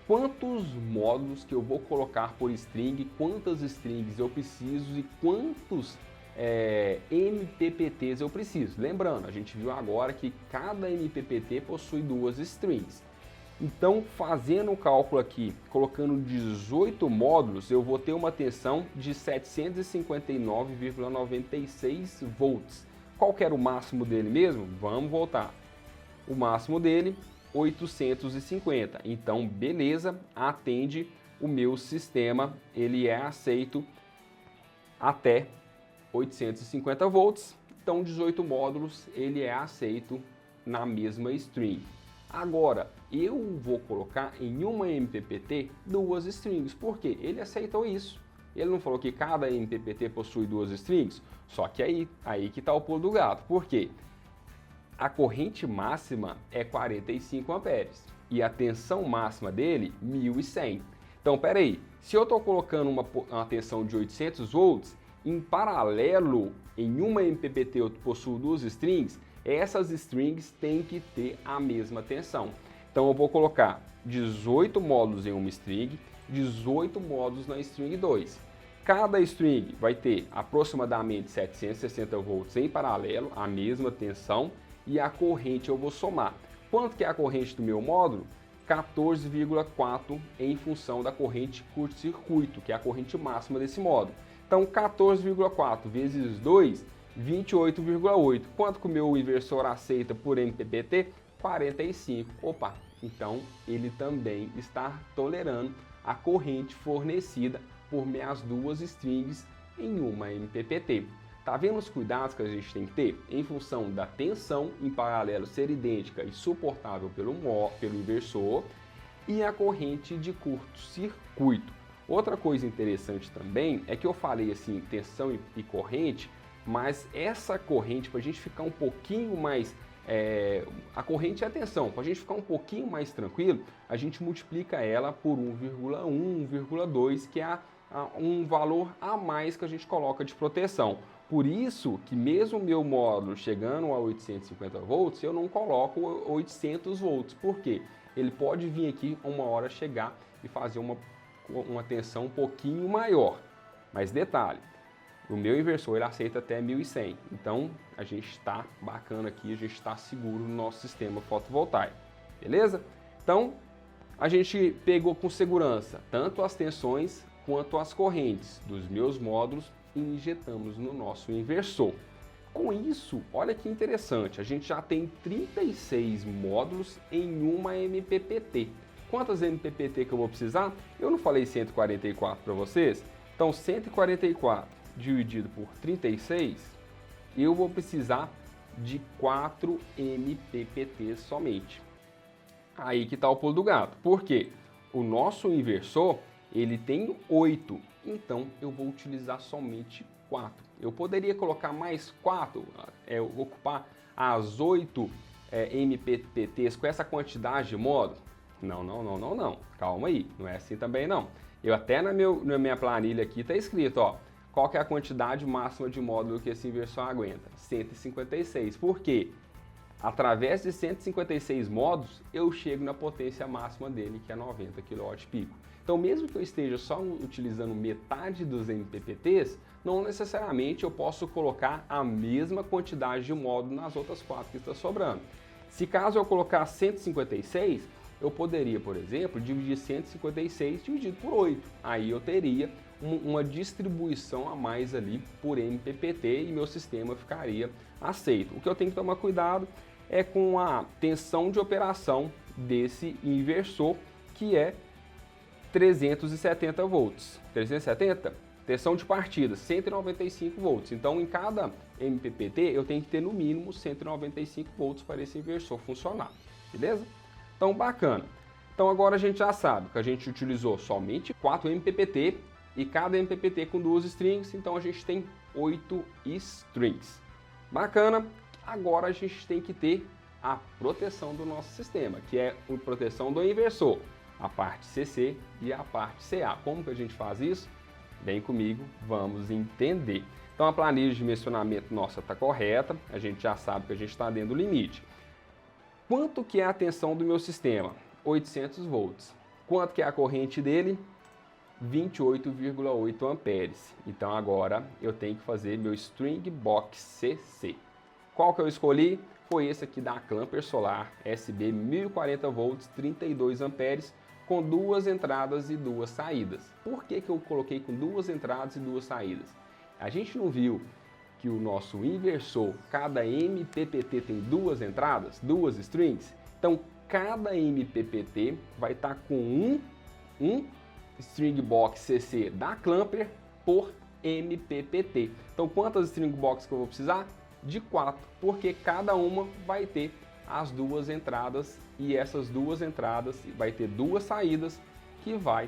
Quantos módulos que eu vou colocar por string, quantas strings eu preciso e quantos MPPTs eu preciso. Lembrando, a gente viu agora que cada MPPT possui 2 strings. Então, fazendo o cálculo aqui, colocando 18 módulos, eu vou ter uma tensão de 759,96 volts. Qual que era o máximo dele mesmo? Vamos voltar. O máximo dele, 850. Então, beleza, atende o meu sistema, ele é aceito até 850 volts, então 18 módulos ele é aceito na mesma string. Agora, eu vou colocar em uma MPPT 2 strings, porque ele aceitou isso. Ele não falou que cada MPPT possui 2 strings, só que aí que está o pulo do gato. Por quê? A corrente máxima é 45 amperes e a tensão máxima dele 1100. Então, peraí, se eu estou colocando uma tensão de 800 volts, em paralelo, em uma MPPT eu possuo duas strings, essas strings têm que ter a mesma tensão. Então eu vou colocar 18 módulos em uma string, 18 módulos na string 2. Cada string vai ter aproximadamente 760 volts em paralelo, a mesma tensão, e a corrente eu vou somar. Quanto que é a corrente do meu módulo? 14,4 em função da corrente curto-circuito, que é a corrente máxima desse módulo. Então 14,4 vezes 2, 28,8. Quanto que o meu inversor aceita por MPPT? 45. Opa, então ele também está tolerando a corrente fornecida por minhas duas strings em uma MPPT. Tá vendo os cuidados que a gente tem que ter? Em função da tensão em paralelo ser idêntica e suportável pelo inversor e a corrente de curto-circuito. Outra coisa interessante também é que eu falei assim, tensão e corrente, mas essa corrente, para a gente ficar um pouquinho mais... a corrente é a tensão, para a gente ficar um pouquinho mais tranquilo, a gente multiplica ela por 1,1, 1,2, que é um valor a mais que a gente coloca de proteção. Por isso que mesmo o meu módulo chegando a 850 volts, eu não coloco 800 volts. Por quê? Ele pode vir aqui uma hora chegar e fazer uma tensão um pouquinho maior. Mas detalhe, o meu inversor ele aceita até 1100. Então a gente está bacana aqui, a gente está seguro no nosso sistema fotovoltaico. Beleza? Então a gente pegou com segurança tanto as tensões quanto as correntes dos meus módulos e injetamos no nosso inversor. Com isso, olha que interessante, a gente já tem 36 módulos em uma MPPT. Quantas MPPT que eu vou precisar? Eu não falei 144 para vocês? Então 144 dividido por 36, eu vou precisar de 4 MPPT somente. Aí que está o pulo do gato. Por quê? O nosso inversor ele tem 8, então eu vou utilizar somente 4. Eu poderia colocar mais 4, ocupar as 8 MPPTs com essa quantidade de módulos? Não. Calma aí, não é assim também não. Eu até na minha planilha aqui está escrito, ó, qual que é a quantidade máxima de módulo que esse inversor aguenta? 156. Por quê? Através de 156 módulos, eu chego na potência máxima dele, que é 90 kW-pico. Então, mesmo que eu esteja só utilizando metade dos MPPTs, não necessariamente eu posso colocar a mesma quantidade de módulo nas outras 4 que está sobrando. Se caso eu colocar 156, eu poderia, por exemplo, dividir 156 dividido por 8. Aí eu teria uma distribuição a mais ali por MPPT e meu sistema ficaria aceito. O que eu tenho que tomar cuidado é com a tensão de operação desse inversor, que é 370 volts. 370? Tensão de partida, 195 volts. Então, em cada MPPT, eu tenho que ter no mínimo 195 volts para esse inversor funcionar. Beleza? Então, bacana. Então, agora a gente já sabe que a gente utilizou somente 4 MPPT e cada MPPT com 2 strings. Então, a gente tem 8 strings. Bacana. Agora, a gente tem que ter a proteção do nosso sistema, que é a proteção do inversor. A parte CC e a parte CA. Como que a gente faz isso? Vem comigo, vamos entender. Então a planilha de dimensionamento nossa está correta, a gente já sabe que a gente está dentro do limite. Quanto que é a tensão do meu sistema? 800 volts. Quanto que é a corrente dele? 28,8 amperes. Então agora eu tenho que fazer meu String Box CC. Qual que eu escolhi? Foi esse aqui da Clamper Solar SB 1040 volts, 32 amperes, com 2 entradas e 2 saídas. Por que que eu coloquei com 2 entradas e 2 saídas? A gente não viu que o nosso inversor, cada MPPT tem 2 entradas, 2 strings? Então, cada MPPT vai estar com um String Box CC da Clamper por MPPT. Então, quantas String Box que eu vou precisar? De 4, porque cada uma vai ter as 2 entradas e essas 2 entradas vai ter 2 saídas que vai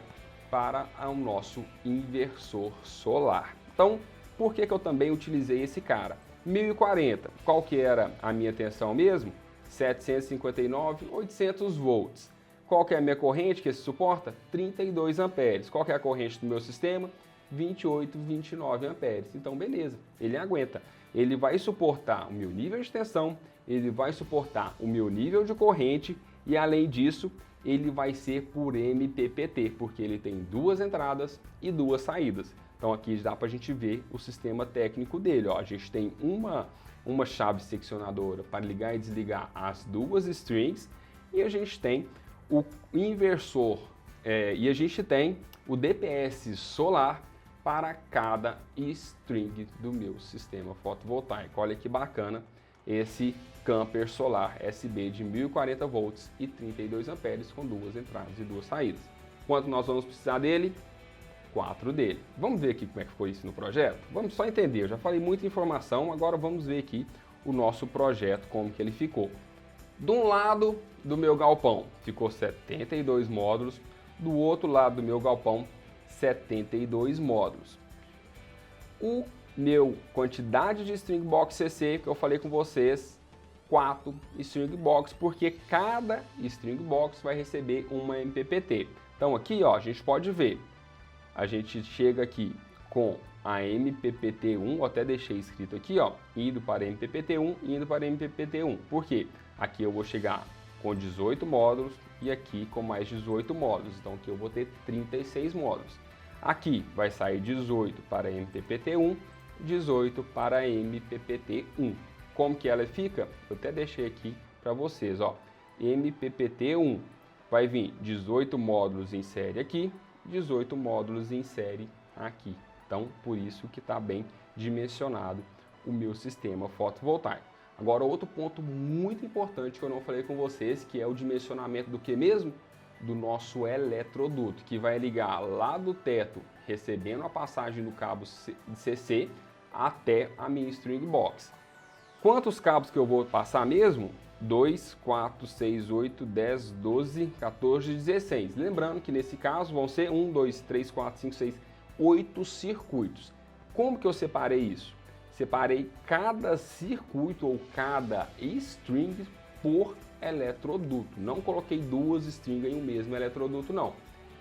para o nosso inversor solar. Então, por que que eu também utilizei esse cara? 1040, qual que era a minha tensão mesmo? 759, 800 volts. Qual que é a minha corrente que se suporta? 32 amperes. Qual que é a corrente do meu sistema? 28, 29 amperes. Então, beleza, ele aguenta. Ele vai suportar o meu nível de tensão, ele vai suportar o meu nível de corrente e, além disso, ele vai ser por MPPT, porque ele tem 2 entradas e 2 saídas. Então, aqui dá para a gente ver o sistema técnico dele. Ó, a gente tem uma chave seccionadora para ligar e desligar as 2 strings e a gente tem o inversor e a gente tem o DPS solar para cada string do meu sistema fotovoltaico. Olha que bacana esse camper solar SB de 1040 volts e 32 amperes com 2 entradas e 2 saídas. Quanto nós vamos precisar dele? 4 dele. Vamos ver aqui como é que ficou isso no projeto? Vamos só entender, eu já falei muita informação, agora vamos ver aqui o nosso projeto, como que ele ficou. De um lado do meu galpão ficou 72 módulos, do outro lado do meu galpão 72 módulos. O meu quantidade de string box CC que eu falei com vocês, 4 string box, porque cada string box vai receber uma MPPT. Então aqui, ó, a gente pode ver, a gente chega aqui com a MPPT1, eu até deixei escrito aqui, ó, indo para MPPT1, indo para MPPT1. Por quê? Aqui eu vou chegar com 18 módulos e aqui com mais 18 módulos. Então aqui eu vou ter 36 módulos. Aqui vai sair 18 para MPPT1, 18 para MPPT1. Como que ela fica? Eu até deixei aqui para vocês, ó. MPPT1 vai vir 18 módulos em série aqui, 18 módulos em série aqui. Então, por isso que está bem dimensionado o meu sistema fotovoltaico. Agora, outro ponto muito importante que eu não falei com vocês, que é o dimensionamento do que mesmo? Do nosso eletroduto, que vai ligar lá do teto, recebendo a passagem do cabo CC até a minha string box. Quantos cabos que eu vou passar mesmo? 2, 4, 6, 8, 10, 12, 14, 16. Lembrando que nesse caso vão ser 1, 2, 3, 4, 5, 6, 8 circuitos. Como que eu separei isso? Separei cada circuito ou cada string por eletroduto. Não coloquei 2 strings em um mesmo eletroduto, não.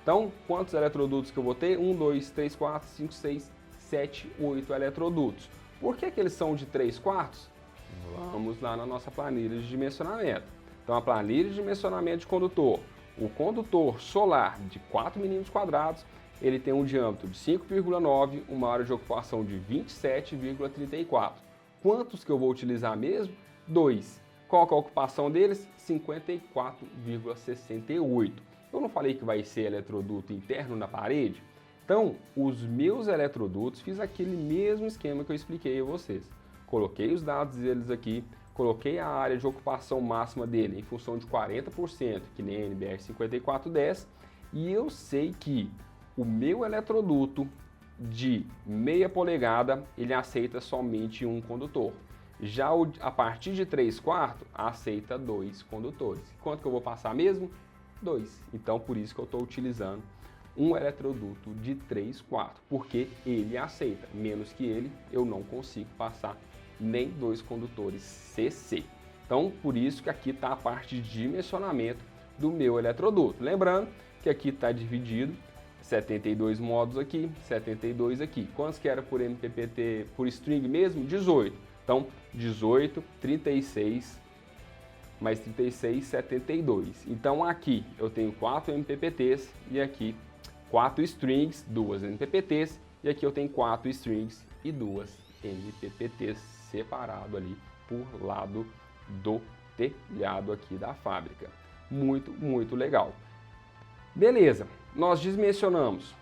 Então, quantos eletrodutos que eu vou ter? 1, 2, 3, 4, 5, 6, 7, 8 eletrodutos. Por que eles são de 3/4? Vamos lá na nossa planilha de dimensionamento. Então, a planilha de dimensionamento de condutor. O condutor solar de 4 mm², ele tem um diâmetro de 5,9, uma área de ocupação de 27,34. Quantos que eu vou utilizar mesmo? 2. Qual que é a ocupação deles? 54,68. Eu não falei que vai ser eletroduto interno na parede? Então, os meus eletrodutos, fiz aquele mesmo esquema que eu expliquei a vocês. Coloquei os dados deles aqui, coloquei a área de ocupação máxima dele em função de 40%, que nem a NBR 5410, e eu sei que o meu eletroduto de meia polegada, ele aceita somente um condutor. Já a partir de 3/4, aceita 2 condutores. Quanto que eu vou passar mesmo? 2. Então, por isso que eu estou utilizando um eletroduto de 3/4, porque ele aceita. Menos que ele, eu não consigo passar nem 2 condutores CC. Então, por isso que aqui está a parte de dimensionamento do meu eletroduto. Lembrando que aqui está dividido 72 módulos aqui, 72 aqui. Quantos que era por MPPT, por string mesmo? 18. Então, 18, 36, mais 36, 72. Então, aqui eu tenho 4 MPPTs e aqui 4 strings, 2 MPPTs. E aqui eu tenho 4 strings e 2 MPPTs separado ali por lado do telhado aqui da fábrica. Muito, muito legal. Beleza, nós dimensionamos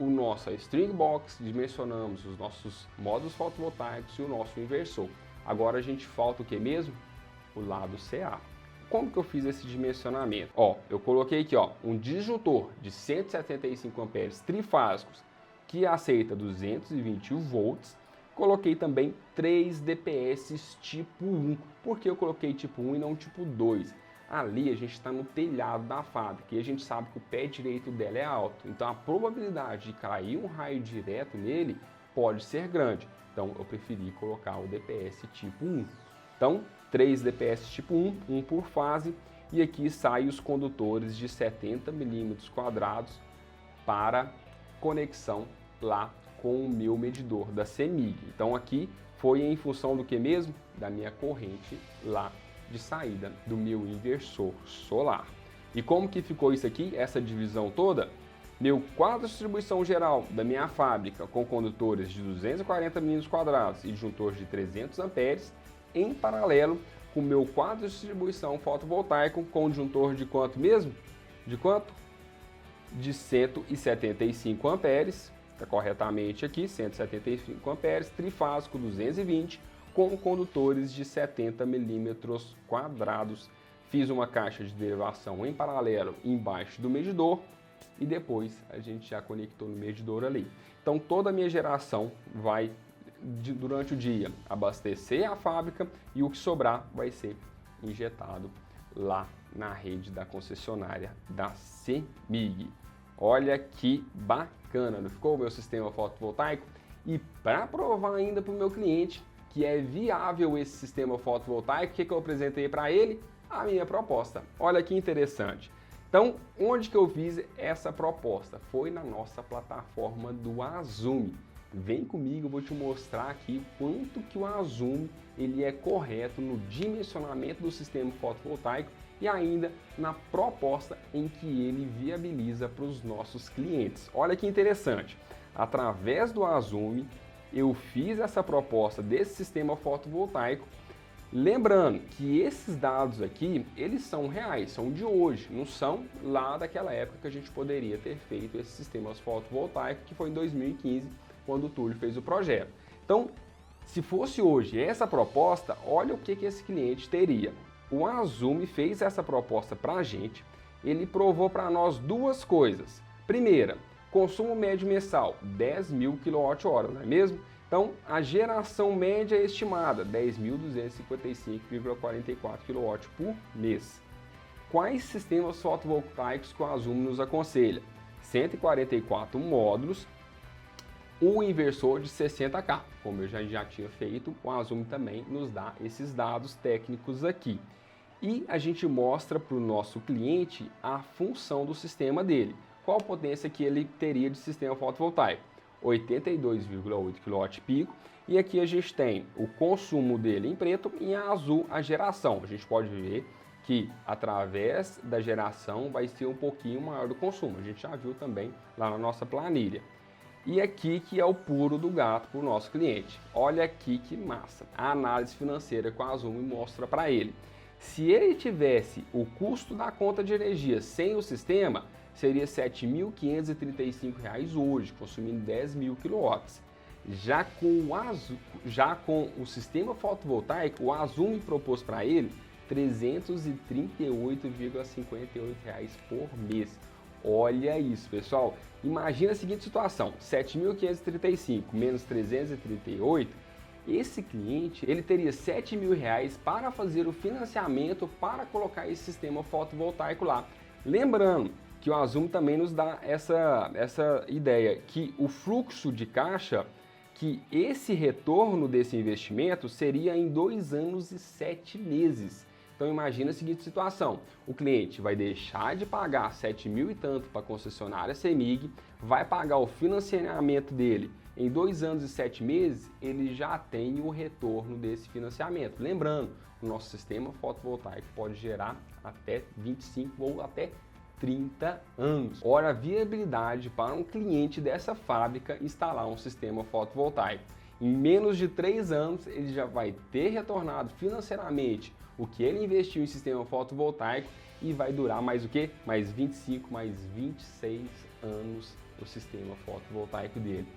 o nosso string box, dimensionamos os nossos módulos fotovoltaicos e o nosso inversor. Agora a gente falta o que mesmo? O lado CA. Como que eu fiz esse dimensionamento? Ó, eu coloquei aqui, ó, um disjuntor de 175 amperes trifásicos que aceita 220 volts. Coloquei também 3 DPS tipo 1. Por que eu coloquei tipo 1 e não tipo 2? Ali a gente está no telhado da fábrica e a gente sabe que o pé direito dela é alto. Então a probabilidade de cair um raio direto nele pode ser grande. Então eu preferi colocar o DPS tipo 1. Então 3 DPS tipo 1, 1 por fase. E aqui saem os condutores de 70 mm² para conexão lá com o meu medidor da CEMIG. Então aqui foi em função do que mesmo? Da minha corrente lá de saída do meu inversor solar. E como que ficou isso aqui, essa divisão toda? Meu quadro de distribuição geral da minha fábrica com condutores de 240 mm² e disjuntores de 300 amperes, em paralelo com o meu quadro de distribuição fotovoltaico com disjuntor de quanto mesmo? De quanto? De 175 amperes, está corretamente aqui, 175 amperes, trifásico 220, com condutores de 70 mm². Fiz uma caixa de derivação em paralelo embaixo do medidor e depois a gente já conectou no medidor ali. Então toda a minha geração vai, durante o dia, abastecer a fábrica e o que sobrar vai ser injetado lá na rede da concessionária da CEMIG. Olha que bacana, não ficou o meu sistema fotovoltaico? E para provar ainda para o meu cliente que é viável esse sistema fotovoltaico, o que eu apresentei para ele? A minha proposta. Olha que interessante. Então, onde que eu fiz essa proposta? Foi na nossa plataforma do Azume. Vem comigo, eu vou te mostrar aqui quanto que o Azume ele é correto no dimensionamento do sistema fotovoltaico e ainda na proposta em que ele viabiliza para os nossos clientes. Olha que interessante. Através do Azume, eu fiz essa proposta desse sistema fotovoltaico. Lembrando que esses dados aqui, eles são reais, são de hoje, não são lá daquela época que a gente poderia ter feito esses sistemas fotovoltaicos, que foi em 2015, quando o Túlio fez o projeto. Então, se fosse hoje essa proposta, olha o que esse cliente teria. O Azume fez essa proposta para a gente, ele provou para nós duas coisas. Primeira, consumo médio mensal, 10.000 kWh, não é mesmo? Então, a geração média é estimada, 10.255,44 kW por mês. Quais sistemas fotovoltaicos que o Azume nos aconselha? 144 módulos, o inversor de 60K. Como eu já tinha feito, o Azume também nos dá esses dados técnicos aqui. E a gente mostra para o nosso cliente a função do sistema dele. Qual a potência que ele teria de sistema fotovoltaico? 82,8 kWp, e aqui a gente tem o consumo dele em preto e em azul a geração. A gente pode ver que através da geração vai ser um pouquinho maior do consumo. A gente já viu também lá na nossa planilha. E aqui que é o puro do gato para o nosso cliente. Olha aqui que massa. A análise financeira que o Azume mostra para ele. Se ele tivesse o custo da conta de energia sem o sistema, seria R$ 7.535 hoje, consumindo 10.000 kW. Já com o sistema fotovoltaico, o Azume propôs para ele R$ 338,58 por mês. Olha isso, pessoal. Imagina a seguinte situação, 7.535 menos 338, esse cliente ele teria R$ 7.000 para fazer o financiamento para colocar esse sistema fotovoltaico lá. Lembrando que o Azume também nos dá essa ideia, que o fluxo de caixa, que esse retorno desse investimento seria em 2 anos e 7 meses. Então imagina a seguinte situação, o cliente vai deixar de pagar 7.000 e tanto para a concessionária CEMIG, vai pagar o financiamento dele em 2 anos e 7 meses, ele já tem o retorno desse financiamento. Lembrando, o nosso sistema fotovoltaico pode gerar até 25 ou até 30 anos. Ora, a viabilidade para um cliente dessa fábrica instalar um sistema fotovoltaico. Em menos de 3 anos, ele já vai ter retornado financeiramente o que ele investiu em sistema fotovoltaico e vai durar mais o quê? Mais 25, mais 26 anos o sistema fotovoltaico dele.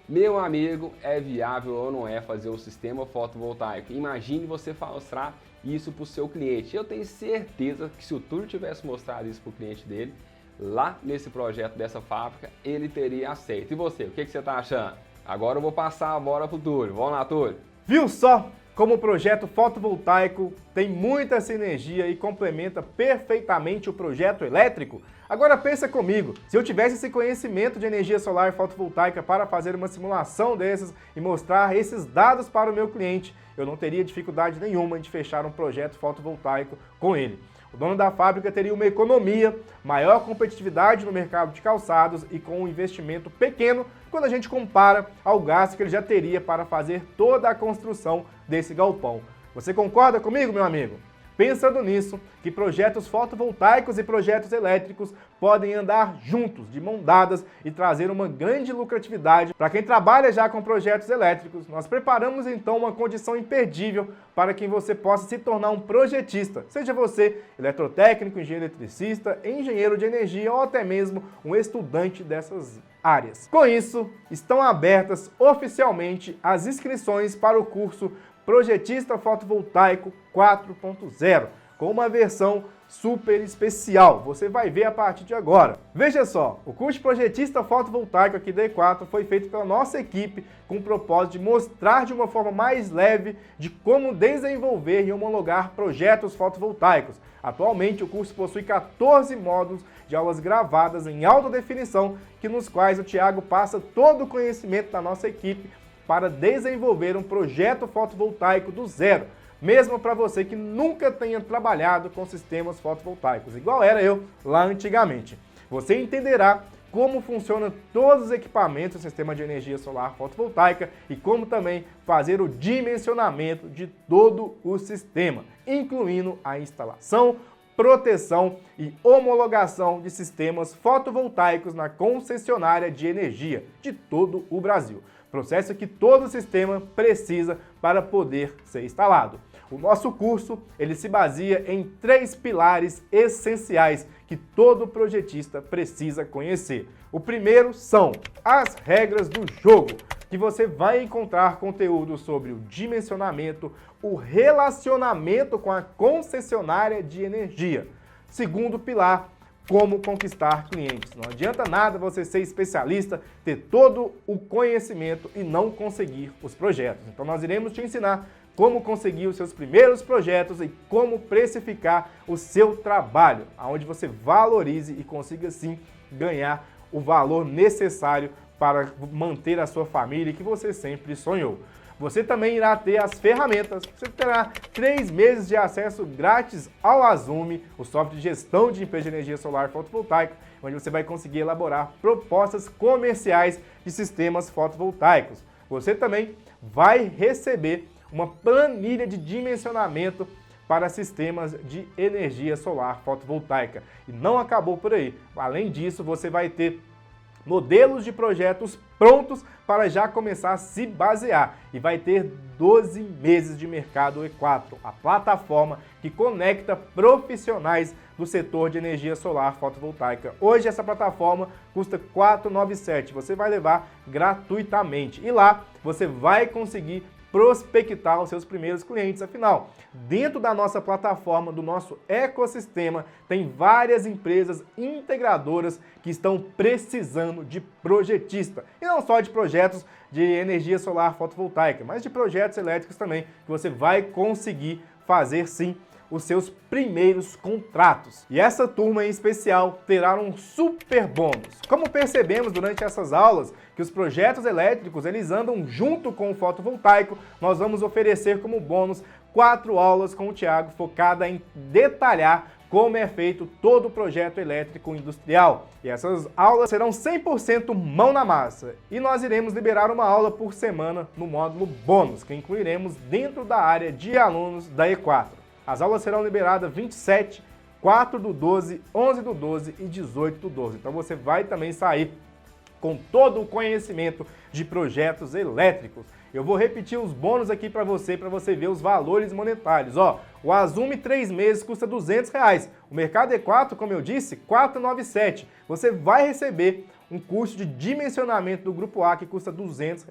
Meu amigo, é viável ou não é fazer um sistema fotovoltaico? Imagine você mostrar isso para o seu cliente. Eu tenho certeza que se o Túlio tivesse mostrado isso para o cliente dele, lá nesse projeto dessa fábrica, ele teria aceito. E você, o que você está achando? Agora eu vou passar a bola para o Túlio. Vamos lá, Túlio. Viu só como o projeto fotovoltaico tem muita sinergia e complementa perfeitamente o projeto elétrico? Agora pensa comigo, se eu tivesse esse conhecimento de energia solar e fotovoltaica para fazer uma simulação dessas e mostrar esses dados para o meu cliente, eu não teria dificuldade nenhuma de fechar um projeto fotovoltaico com ele. O dono da fábrica teria uma economia, maior competitividade no mercado de calçados e com um investimento pequeno quando a gente compara ao gasto que ele já teria para fazer toda a construção desse galpão. Você concorda comigo, meu amigo? Pensando nisso, que projetos fotovoltaicos e projetos elétricos podem andar juntos, de mão dadas, e trazer uma grande lucratividade para quem trabalha já com projetos elétricos, nós preparamos então uma condição imperdível para que você possa se tornar um projetista, seja você eletrotécnico, engenheiro eletricista, engenheiro de energia ou até mesmo um estudante dessas áreas. Com isso, estão abertas oficialmente as inscrições para o curso Projetista Fotovoltaico 4.0, com uma versão super especial. Você vai ver a partir de agora. Veja só, o curso de Projetista Fotovoltaico aqui da E4 foi feito pela nossa equipe com o propósito de mostrar de uma forma mais leve de como desenvolver e homologar projetos fotovoltaicos. Atualmente, o curso possui 14 módulos de aulas gravadas em alta definição, nos quais o Thiago passa todo o conhecimento da nossa equipe para desenvolver um projeto fotovoltaico do zero, mesmo para você que nunca tenha trabalhado com sistemas fotovoltaicos, igual era eu lá antigamente. Você entenderá como funcionam todos os equipamentos do sistema de energia solar fotovoltaica e como também fazer o dimensionamento de todo o sistema, incluindo a instalação, proteção e homologação de sistemas fotovoltaicos na concessionária de energia de todo o Brasil. Processo que todo sistema precisa para poder ser instalado. O nosso curso, ele se baseia em 3 pilares essenciais que todo projetista precisa conhecer. O primeiro são as regras do jogo, que você vai encontrar conteúdo sobre o dimensionamento, o relacionamento com a concessionária de energia. Segundo pilar, como conquistar clientes. Não adianta nada você ser especialista, ter todo o conhecimento e não conseguir os projetos. Então nós iremos te ensinar como conseguir os seus primeiros projetos e como precificar o seu trabalho, onde você valorize e consiga sim ganhar o valor necessário para manter a sua família que você sempre sonhou. Você também irá ter as ferramentas, você terá 3 meses de acesso grátis ao Azume, o software de gestão de empresa de energia solar fotovoltaica, onde você vai conseguir elaborar propostas comerciais de sistemas fotovoltaicos. Você também vai receber uma planilha de dimensionamento para sistemas de energia solar fotovoltaica. E não acabou por aí. Além disso, você vai ter modelos de projetos prontos para já começar a se basear e vai ter 12 meses de mercado E4, a plataforma que conecta profissionais do setor de energia solar fotovoltaica. Hoje essa plataforma custa R$ 497, você vai levar gratuitamente e lá você vai conseguir prospectar os seus primeiros clientes. Afinal, dentro da nossa plataforma, do nosso ecossistema, tem várias empresas integradoras que estão precisando de projetista. E não só de projetos de energia solar fotovoltaica, mas de projetos elétricos também, que você vai conseguir fazer sim os seus primeiros contratos. E essa turma em especial terá um super bônus. Como percebemos durante essas aulas que os projetos elétricos eles andam junto com o fotovoltaico, nós vamos oferecer como bônus 4 aulas com o Thiago focada em detalhar como é feito todo o projeto elétrico industrial. E essas aulas serão 100% mão na massa. E nós iremos liberar uma aula por semana no módulo bônus, que incluiremos dentro da área de alunos da E4. As aulas serão liberadas 27, 4 do 12, 11 do 12 e 18 do 12. Então você vai também sair com todo o conhecimento de projetos elétricos. Eu vou repetir os bônus aqui para você ver os valores monetários. Ó, o Azume 3 meses custa R$ 200. O Mercado E4, como eu disse, R$ 497. Você vai receber um curso de dimensionamento do Grupo A que custa R$ 200.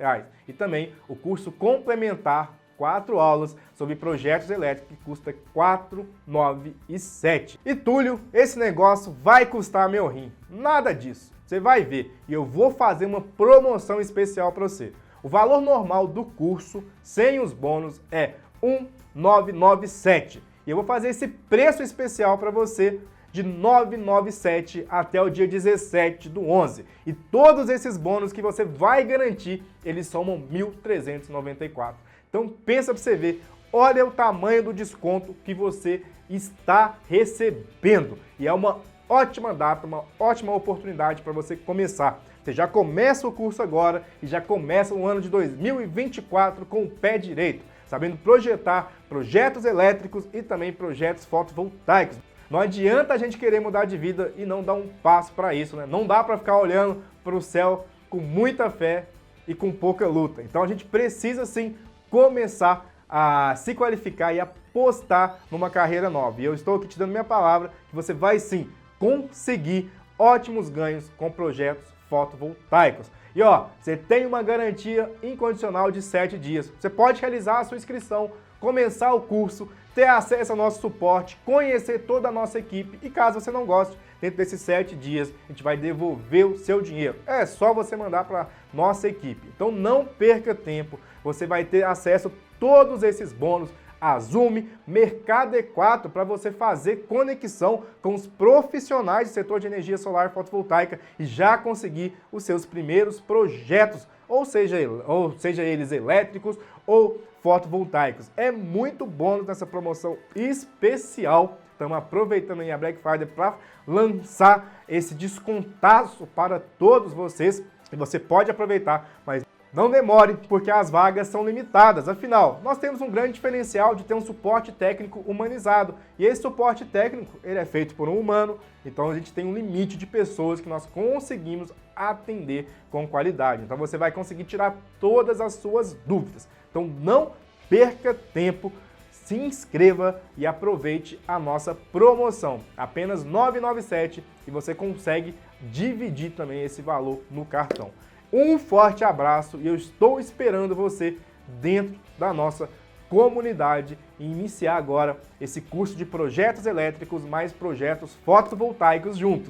E também o curso complementar 4 aulas sobre projetos elétricos que custa R$ 497. E Túlio, esse negócio vai custar meu rim. Nada disso. Você vai ver. E eu vou fazer uma promoção especial para você. O valor normal do curso, sem os bônus, é R$ 1.997. E eu vou fazer esse preço especial para você de R$ 997 até o dia 17 do 11. E todos esses bônus que você vai garantir, eles somam R$ 1.394. Então pensa para você ver olha o tamanho do desconto que você está recebendo. E é uma ótima data, uma ótima oportunidade para você começar. Você já começa o curso agora e já começa o ano de 2024 com o pé direito, sabendo projetar projetos elétricos e também projetos fotovoltaicos. Não adianta a gente querer mudar de vida e não dar um passo para isso, né? Não dá para ficar olhando para o céu com muita fé e com pouca luta. Então a gente precisa sim começar a se qualificar e apostar numa carreira nova. E eu estou aqui te dando minha palavra que você vai sim conseguir ótimos ganhos com projetos fotovoltaicos. E ó, você tem uma garantia incondicional de 7 dias. Você pode realizar a sua inscrição, começar o curso, ter acesso ao nosso suporte, conhecer toda a nossa equipe e caso você não goste, dentro desses 7 dias a gente vai devolver o seu dinheiro. É só você mandar para nossa equipe. Então não perca tempo, você vai ter acesso a todos esses bônus, Azume, Mercado E4 para você fazer conexão com os profissionais do setor de energia solar fotovoltaica e já conseguir os seus primeiros projetos, ou seja eles elétricos ou fotovoltaicos. É muito bônus nessa promoção especial. Estamos aproveitando aí a Black Friday para lançar esse descontaço para todos vocês e você pode aproveitar, mas não demore, porque as vagas são limitadas. Afinal, nós temos um grande diferencial de ter um suporte técnico humanizado. E esse suporte técnico, ele é feito por um humano, então a gente tem um limite de pessoas que nós conseguimos atender com qualidade. Então você vai conseguir tirar todas as suas dúvidas. Então não perca tempo, se inscreva e aproveite a nossa promoção. Apenas R$ 997 e você consegue dividir também esse valor no cartão. Um forte abraço e eu estou esperando você dentro da nossa comunidade e iniciar agora esse curso de projetos elétricos mais projetos fotovoltaicos juntos.